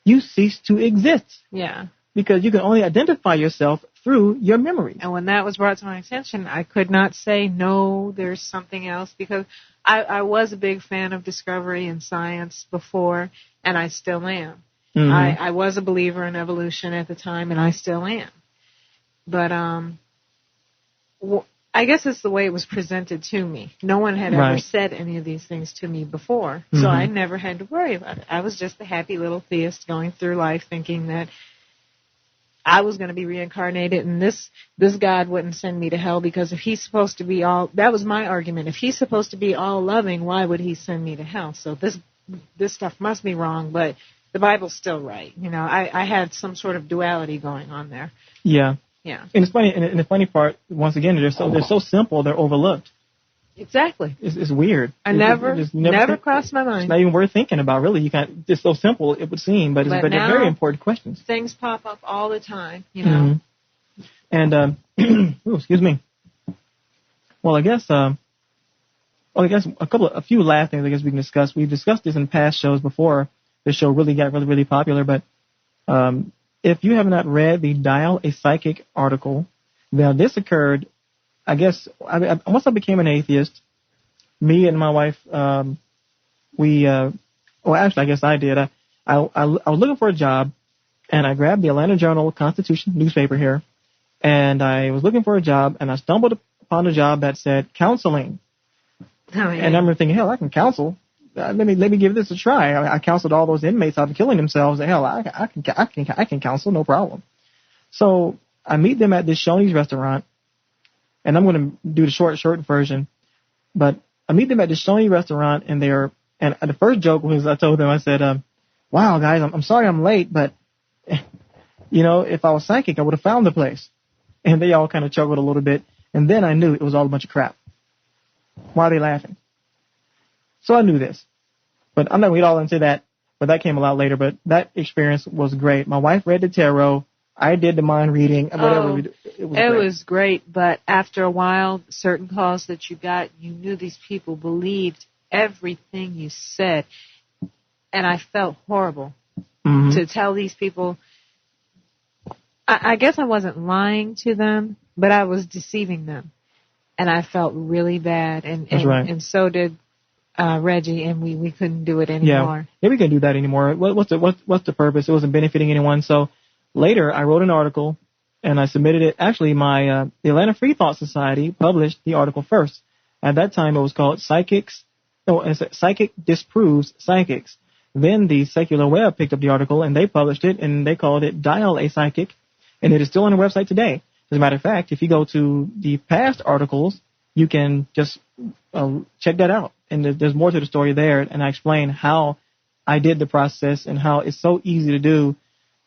Speaker 1: you cease to exist.
Speaker 2: Yeah.
Speaker 1: Because you can only identify yourself through your memory.
Speaker 2: And when that was brought to my attention, I could not say, no, there's something else, because I was a big fan of discovery and science before, and I still am. Mm-hmm. I was a believer in evolution at the time, and I still am. But I guess it's the way it was presented to me. No one had ever said any of these things to me before, so I never had to worry about it. I was just a happy little theist going through life thinking that I was going to be reincarnated, and this God wouldn't send me to hell, because if he's supposed to be that was my argument. If he's supposed to be all loving, why would he send me to hell? So this stuff must be wrong, but the Bible's still right. I had some sort of duality going on there.
Speaker 1: Yeah.
Speaker 2: Yeah.
Speaker 1: And it's funny, and the funny part, once again, they're so simple, they're overlooked.
Speaker 2: Exactly.
Speaker 1: It's weird.
Speaker 2: I never crossed my mind.
Speaker 1: It's not even worth thinking about, really. You can't. It's so simple, it would seem, but they're very important questions.
Speaker 2: Things pop up all the time,
Speaker 1: Mm-hmm. And excuse me. Well, I guess a few last things I guess we can discuss. We've discussed this in past shows before. This show really got really popular, but if you have not read the Dial a Psychic article, now this occurred. I guess once I became an atheist, me and my wife, I guess I did. I was looking for a job, and I grabbed the Atlanta Journal-Constitution newspaper here, and I was looking for a job, and I stumbled upon a job that said counseling.
Speaker 2: Oh, yeah.
Speaker 1: And I remember thinking, hell, I can counsel. Let me give this a try. I counseled all those inmates out of killing themselves. Hell, I can counsel, no problem. So I meet them at this Shoney's restaurant. And I'm going to do the short version, but I meet them at the Shoney restaurant, and the first joke was, I told them, I said, wow, guys, I'm sorry I'm late, but, if I was psychic, I would have found the place. And they all kind of chuckled a little bit, and then I knew it was all a bunch of crap. Why are they laughing? So I knew this, but I'm not going to get all into that, but that came a lot later, but that experience was great. My wife read the tarot. I did the mind reading, whatever. It was great,
Speaker 2: but after a while, certain calls that you got, you knew these people believed everything you said, and I felt horrible to tell these people. I guess I wasn't lying to them, but I was deceiving them, and I felt really bad, and so did Reggie, and we couldn't do it anymore.
Speaker 1: Yeah, we couldn't do that anymore. What's the purpose? It wasn't benefiting anyone, so. Later, I wrote an article, and I submitted it. Actually, the Atlanta Free Thought Society published the article first. At that time, it was called Psychic Disproves Psychics. Then the secular web picked up the article and they published it and they called it Dial a Psychic, and it is still on the website today. As a matter of fact, if you go to the past articles, you can just check that out. And there's more to the story there, and I explain how I did the process and how it's so easy to do.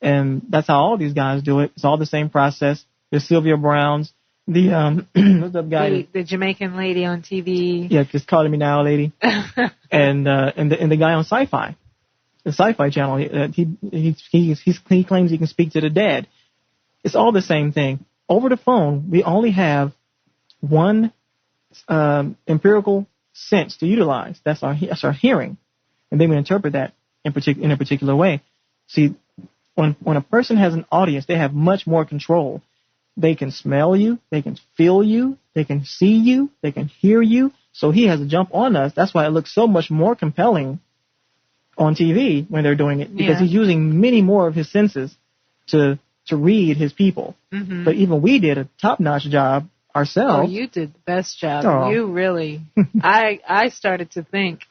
Speaker 1: And that's how all these guys do it. It's all the same process. There's Sylvia Browns, the what's that guy?
Speaker 2: The Jamaican lady on TV.
Speaker 1: Yeah, just calling me now, lady. and the guy on Sci-Fi, the Sci-Fi channel. He claims he can speak to the dead. It's all the same thing. Over the phone, we only have one empirical sense to utilize. That's our hearing, and then we interpret that in a particular way. See, when a person has an audience, they have much more control. They can smell you, they can feel you, they can see you, they can hear you. So he has to jump on us. That's why it looks so much more compelling on TV when they're doing it, because he's using many more of his senses to read his people. Mm-hmm. But even we did a top-notch job ourselves.
Speaker 2: Oh, you did the best job.
Speaker 1: Oh.
Speaker 2: You really. I started to think,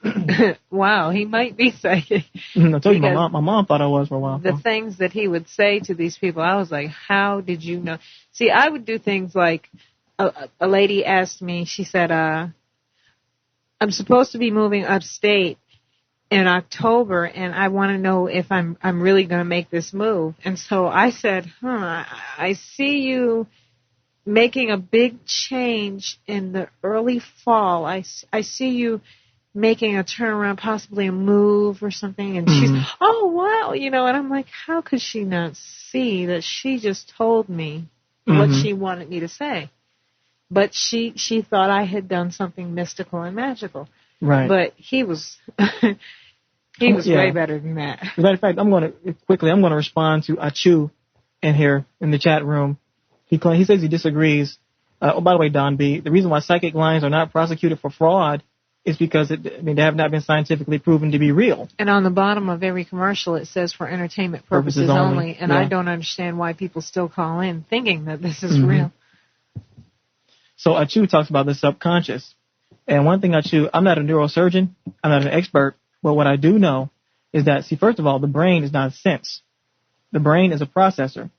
Speaker 2: wow, he might be psychic.
Speaker 1: I told you, my mom thought I was for a while.
Speaker 2: The things that he would say to these people, I was like, how did you know? See, I would do things like a lady asked me, she said, I'm supposed to be moving upstate in October, and I want to know if I'm really going to make this move. And so I said, I see you making a big change in the early fall. I see you making a turnaround, possibly a move or something. And she's, oh, wow, and I'm like, how could she not see that she just told me what she wanted me to say? But she thought I had done something mystical and magical.
Speaker 1: Right.
Speaker 2: But he was way better than that.
Speaker 1: As a matter of fact, I'm going to respond to Achu in here in the chat room. He says he disagrees. Oh, by the way, Don B, the reason why psychic lines are not prosecuted for fraud is because they have not been scientifically proven to be real.
Speaker 2: And on the bottom of every commercial, it says for entertainment purposes only. And I don't understand why people still call in thinking that this is real.
Speaker 1: So Achu talks about the subconscious. And one thing I'm not a neurosurgeon, I'm not an expert, but what I do know is that, see, first of all, the brain is not a sense. The brain is a processor.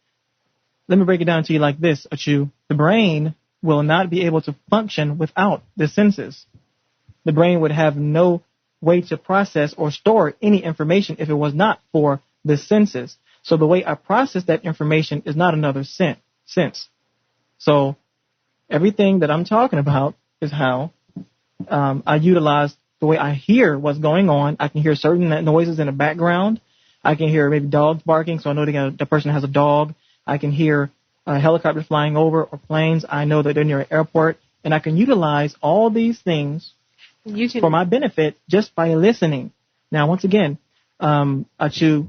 Speaker 1: Let me break it down to you like this, Achu. The brain will not be able to function without the senses. The brain would have no way to process or store any information if it was not for the senses. So the way I process that information is not another sense. So everything that I'm talking about is how I utilize the way I hear what's going on. I can hear certain noises in the background. I can hear maybe dogs barking, so I know the person has a dog. I can hear helicopters flying over or planes. I know that they're near an airport. And I can utilize all these things for my benefit just by listening. Now, once again, Achu,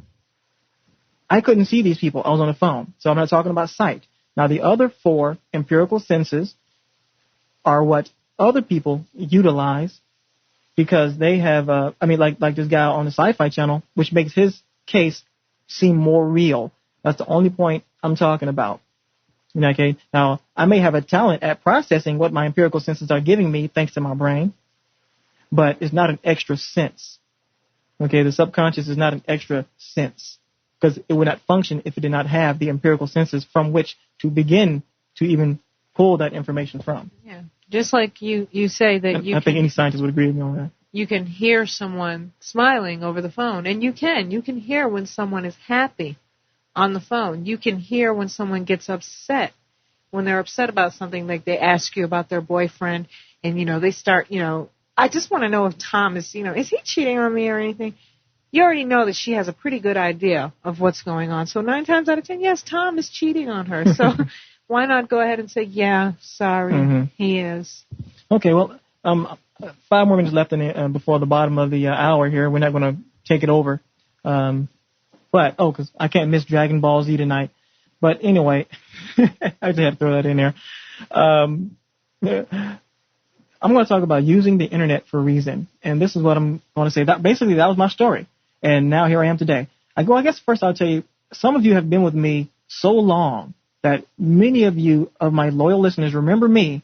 Speaker 1: I couldn't see these people. I was on the phone, so I'm not talking about sight. Now, the other 4 empirical senses are what other people utilize because they have, like this guy on the Sci-Fi channel, which makes his case seem more real. That's the only point I'm talking about. Okay. Now, I may have a talent at processing what my empirical senses are giving me thanks to my brain, but it's not an extra sense. Okay. The subconscious is not an extra sense because it would not function if it did not have the empirical senses from which to begin to even pull that information from.
Speaker 2: Yeah. Just like you say that I
Speaker 1: think any scientist would agree with me on that.
Speaker 2: You can hear someone smiling over the phone, and you can hear when someone is happy on the phone. You can hear when someone gets upset, when they're upset about something, like they ask you about their boyfriend, and, they start, I just want to know if Tom is, is he cheating on me or anything? You already know that she has a pretty good idea of what's going on. So 9 times out of 10, yes, Tom is cheating on her. So why not go ahead and say, yeah, sorry, he is.
Speaker 1: Okay, well, 5 more minutes left before the bottom of the hour here. We're not going to take it over. Because I can't miss Dragon Ball Z tonight. But anyway, I just had to throw that in there. I'm going to talk about using the internet for a reason. And this is what I'm going to say. That was my story. And now here I am today. I guess first I'll tell you, some of you have been with me so long that many of you, of my loyal listeners, remember me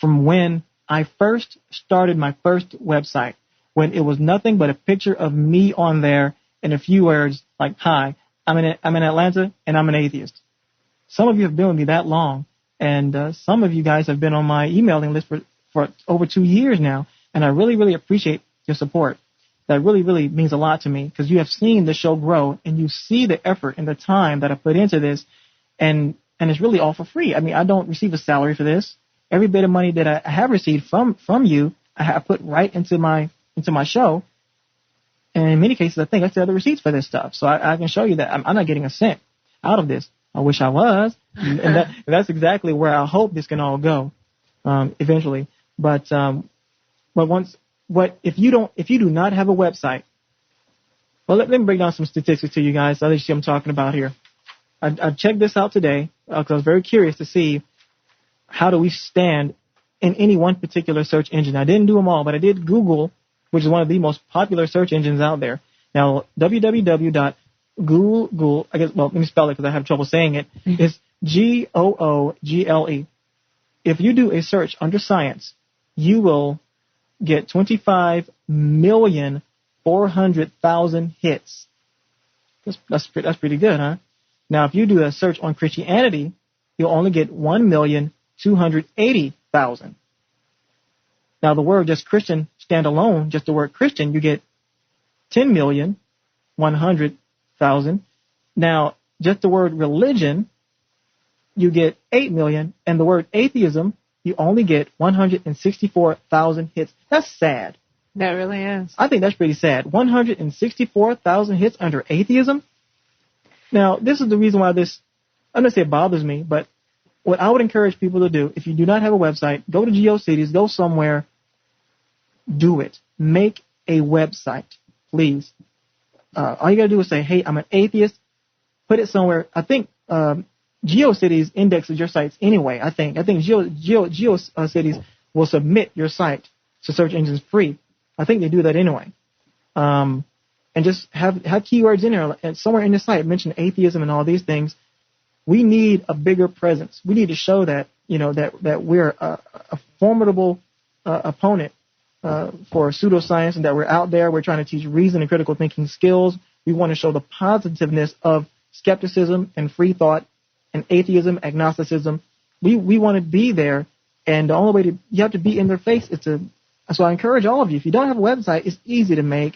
Speaker 1: from when I first started my first website. when it was nothing but a picture of me on there and a few words like, hi, I'm in Atlanta and I'm an atheist. Some of you have been with me that long, and some of you guys have been on my emailing list for over 2 years now, and I really, really appreciate your support. That really, really means a lot to me because you have seen the show grow and you see the effort and the time that I put into this, and it's really all for free. I mean, I don't receive a salary for this. Every bit of money that I have received from you, I have put right into my show. And in many cases, I think I still have the receipts for this stuff. So I can show you that I'm not getting a cent out of this. I wish I was. And that's exactly where I hope this can all go, eventually. But if you do not have a website, well, let me break down some statistics to you guys so that you see what I'm talking about here. I checked this out today because I was very curious to see how do we stand in any one particular search engine. I didn't do them all, but I did Google, which is one of the most popular search engines out there. Now, www.google, let me spell it because I have trouble saying it. It's Google. If you do a search under science, you will get 25,400,000 hits. That's pretty good, huh? Now, if you do a search on Christianity, you'll only get 1,280,000. Now, the word just Christian standalone, just the word Christian, you get 10,100,000. Now, just the word religion, you get 8 million, and the word atheism, you only get 164,000 hits. That's sad.
Speaker 2: That really is.
Speaker 1: I think that's pretty sad. 164,000 hits under atheism. Now, this is the reason why this, I'm going to say it bothers me, but what I would encourage people to do, if you do not have a website, go to GeoCities, go somewhere, do it. Make a website, please. All you got to do is say, hey, I'm an atheist. Put it somewhere. I think GeoCities indexes your sites anyway. I think GeoCities will submit your site to search engines free. I think they do that anyway. And just have keywords in there and somewhere in the site mention atheism and all these things. We need a bigger presence. We need to show that that we're a formidable opponent for pseudoscience, and that we're out there. We're trying to teach reason and critical thinking skills. We want to show the positiveness of skepticism and free thought and atheism, agnosticism. We want to be there, and the only way you have to be in their face is to. So I encourage all of you. If you don't have a website, it's easy to make.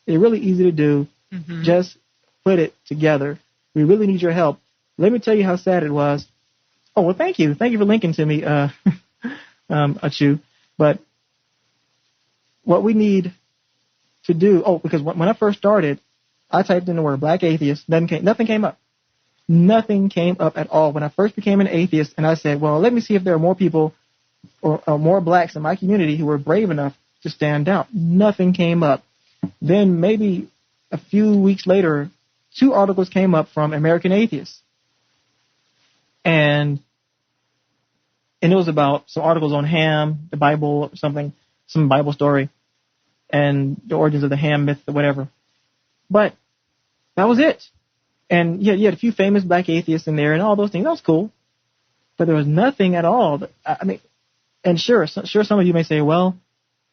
Speaker 1: It's really easy to do. Mm-hmm. Just put it together. We really need your help. Let me tell you how sad it was. Oh, well, thank you. Thank you for linking to me, Achu. But what we need to do, because when I first started, I typed in the word black atheist, nothing came up. Nothing came up at all. When I first became an atheist, and I said, well, let me see if there are more people or more blacks in my community who were brave enough to stand out. Nothing came up. Then maybe a few weeks later, 2 articles came up from American Atheists. And it was about some articles on Ham, the Bible, something, some Bible story, and the origins of the Ham myth or whatever. But that was it. And you had a few famous black atheists in there and all those things. That was cool. But there was nothing at all. And sure, some of you may say, well,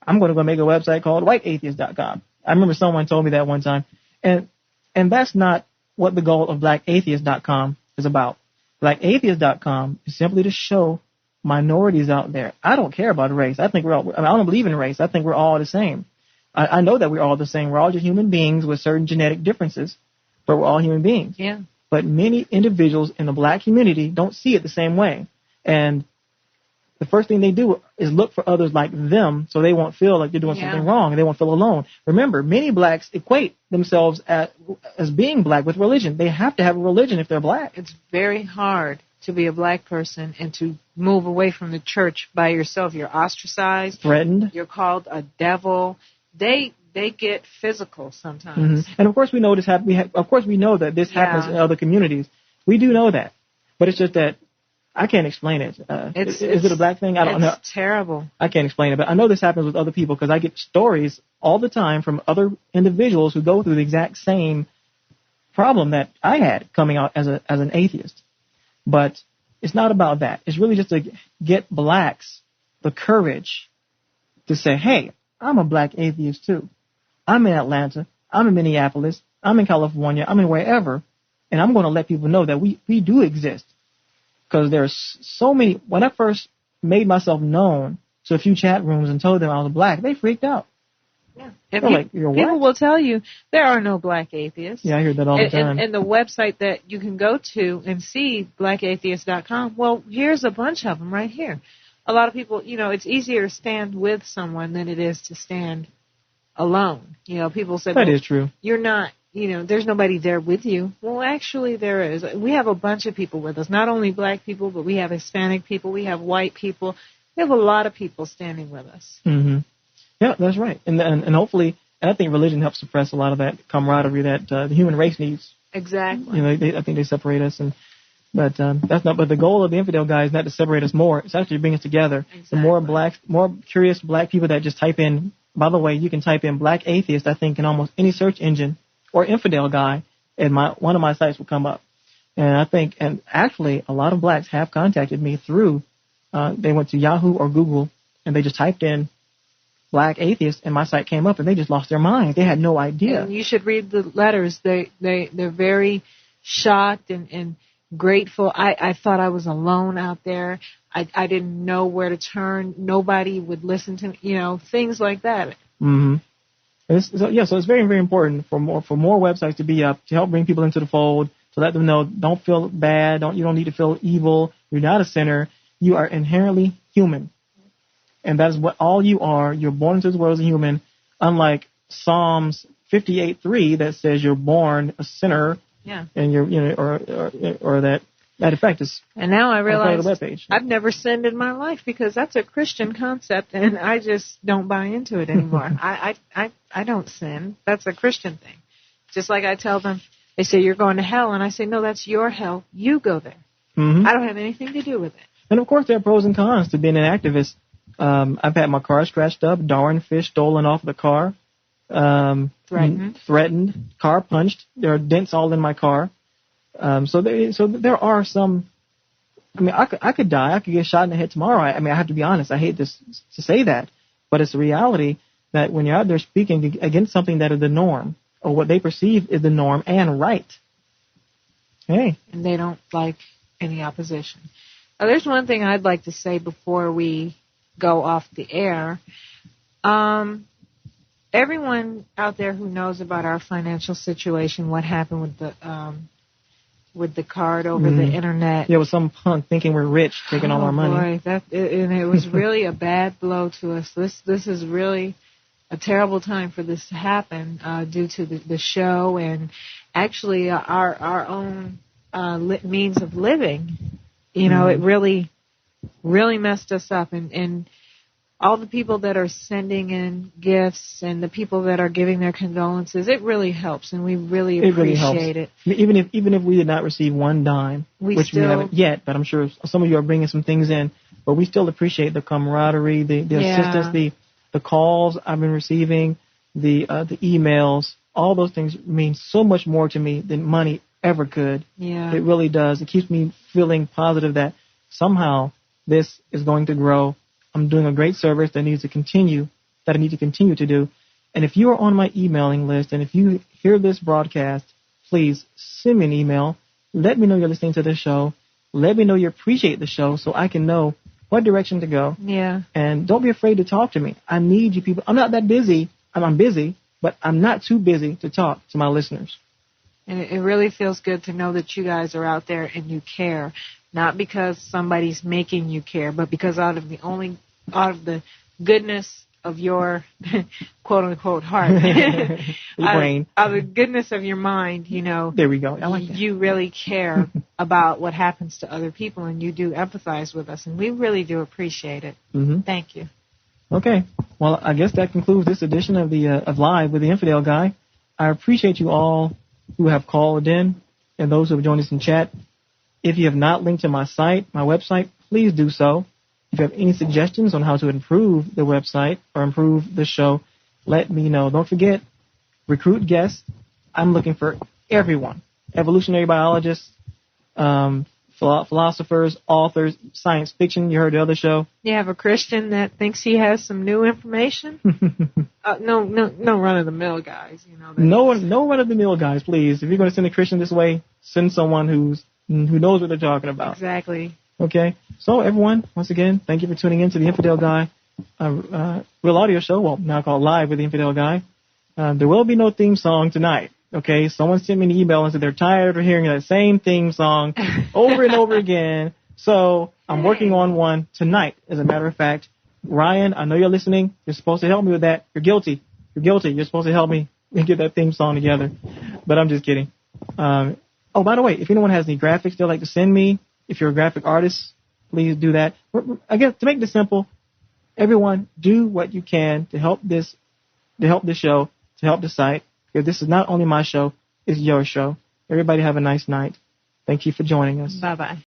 Speaker 1: I'm going to go make a website called whiteatheist.com. I remember someone told me that one time. And that's not what the goal of blackatheist.com is about. Blackatheist.com is simply to show minorities out there. I don't care about race. I don't believe in race. I think we're all the same. I know that we're all the same. We're all just human beings with certain genetic differences, but we're all human beings.
Speaker 2: Yeah.
Speaker 1: But many individuals in the black community don't see it the same way. And the first thing they do is look for others like them so they won't feel like they're doing something wrong and they won't feel alone. Remember, many blacks equate themselves as being black with religion. They have to have a religion if they're black.
Speaker 2: It's very hard to be a black person and to move away from the church by yourself. You're ostracized.
Speaker 1: Threatened.
Speaker 2: You're called a devil. They get physical sometimes.
Speaker 1: Mm-hmm. And of course we know this of course we know that this happens in other communities. We do know that. But it's just that I can't explain it. Is it a black thing? I don't know.
Speaker 2: It's terrible.
Speaker 1: I can't explain it, but I know this happens with other people because I get stories all the time from other individuals who go through the exact same problem that I had coming out as an atheist. But it's not about that. It's really just to get blacks the courage to say, hey, I'm a black atheist too. I'm in Atlanta. I'm in Minneapolis. I'm in California. I'm in wherever. And I'm going to let people know that we do exist. Because there's so many. When I first made myself known to a few chat rooms and told them I was black, they freaked out.
Speaker 2: Yeah.
Speaker 1: They're like, you're what?
Speaker 2: People will tell you there are no black atheists.
Speaker 1: Yeah, I hear that all the time.
Speaker 2: And the website that you can go to and see, blackatheist.com, well, here's a bunch of them right here. A lot of people, it's easier to stand with someone than it is to stand alone. People say,
Speaker 1: that is true.
Speaker 2: You're not, there's nobody there with you. Well, actually there is. We have a bunch of people with us, not only black people, but we have Hispanic people, we have white people. We have a lot of people standing with us.
Speaker 1: Mm-hmm. Yeah, that's right. And hopefully, and I think religion helps suppress a lot of that camaraderie that the human race needs.
Speaker 2: Exactly.
Speaker 1: I think they separate us, but that's not. But the goal of the Infidel Guy is not to separate us more. It's actually to bring us together.
Speaker 2: Exactly.
Speaker 1: The more curious black people that just type in. By the way, you can type in Black Atheist, I think, in almost any search engine, or Infidel Guy, and one of my sites will come up. And actually, a lot of blacks have contacted me through. They went to Yahoo or Google, and they just typed in Black Atheist, and my site came up, and they just lost their minds. They had no idea.
Speaker 2: And you should read the letters. They're very shocked and grateful. I thought I was alone out there. I didn't know where to turn. Nobody would listen to me. Things like that.
Speaker 1: Mm-hmm. So it's very, very important for more websites to be up to help bring people into the fold, to let them know don't feel bad. You don't need to feel evil. You're not a sinner. You are inherently human. And that is what all you are. You're born into this world as a human, unlike Psalms 58:3 that says you're born a sinner.
Speaker 2: Yeah.
Speaker 1: And you're, or that effect is.
Speaker 2: And now I realize
Speaker 1: the webpage.
Speaker 2: I've never sinned in my life because that's a Christian concept, and I just don't buy into it anymore. I don't sin. That's a Christian thing. Just like I tell them, they say you're going to hell, and I say no, that's your hell. You go there.
Speaker 1: Mm-hmm.
Speaker 2: I don't have anything to do with it.
Speaker 1: And of course, there are pros and cons to being an activist. I've had my car scratched up, Darwin fish stolen off the car, threatened, car punched. There are dents all in my car. So there are some. I mean, I could die. I could get shot in the head tomorrow. I have to be honest. I hate to say that, but it's a reality that when you're out there speaking against something that is the norm or what they perceive is the norm and right. Hey.
Speaker 2: And they don't like any opposition. Now, there's one thing I'd like to say before we go off the air. Everyone out there who knows about our financial situation, what happened with the card over the internet.
Speaker 1: Yeah, with some punk thinking we're rich, taking all our money.
Speaker 2: Boy, and it was really a bad blow to us. This is really a terrible time for this to happen due to the show and actually our own means of living. It really, really messed us up. And all the people that are sending in gifts and the people that are giving their condolences, it really helps, and we really appreciate it.
Speaker 1: Even if we did not receive one dime, which we haven't yet, but I'm sure some of you are bringing some things in, but we still appreciate the camaraderie, the assistance, the calls I've been receiving, the emails. All those things mean so much more to me than money ever could.
Speaker 2: Yeah.
Speaker 1: It really does. It keeps me feeling positive that somehow this is going to grow. I'm doing a great service that I need to continue to do. And if you are on my emailing list and if you hear this broadcast, please send me an email. Let me know you're listening to the show. Let me know you appreciate the show so I can know what direction to go.
Speaker 2: Yeah.
Speaker 1: And don't be afraid to talk to me. I need you people. I'm not that busy. I'm busy, but I'm not too busy to talk to my listeners.
Speaker 2: And it really feels good to know that you guys are out there and you care. Not because somebody's making you care, but because out of the goodness of your quote unquote heart,
Speaker 1: brain,
Speaker 2: out of the goodness of your mind,
Speaker 1: There we go. I like that.
Speaker 2: You really care about what happens to other people, and you do empathize with us, and we really do appreciate it.
Speaker 1: Mm-hmm.
Speaker 2: Thank you.
Speaker 1: Okay. Well, I guess that concludes this edition of of Live with the Infidel Guy. I appreciate you all who have called in and those who have joined us in chat. If you have not linked to my site, my website, please do so. If you have any suggestions on how to improve the website or improve the show, let me know. Don't forget, recruit guests. I'm looking for everyone. Evolutionary biologists, philosophers, authors, science fiction. You heard the other show.
Speaker 2: You have a Christian that thinks he has some new information. No run of the mill guys.
Speaker 1: No run of the mill guys, please. If you're going to send a Christian this way, send someone who knows what they're talking about.
Speaker 2: Exactly.
Speaker 1: Okay. So everyone, once again, thank you for tuning in to the Infidel Guy real audio show. Well, now called Live with the Infidel Guy. There will be no theme song tonight. Okay, someone sent me an email and said they're tired of hearing that same theme song over and over again. So I'm working on one tonight. As a matter of fact, Ryan, I know you're listening. You're supposed to help me with that. You're guilty. You're supposed to help me get that theme song together. But I'm just kidding. By the way, if anyone has any graphics they'd like to send me, if you're a graphic artist, please do that. I guess to make this simple, everyone do what you can to help this show, to help the site. Because this is not only my show, it's your show. Everybody have a nice night. Thank you for joining us.
Speaker 2: Bye-bye.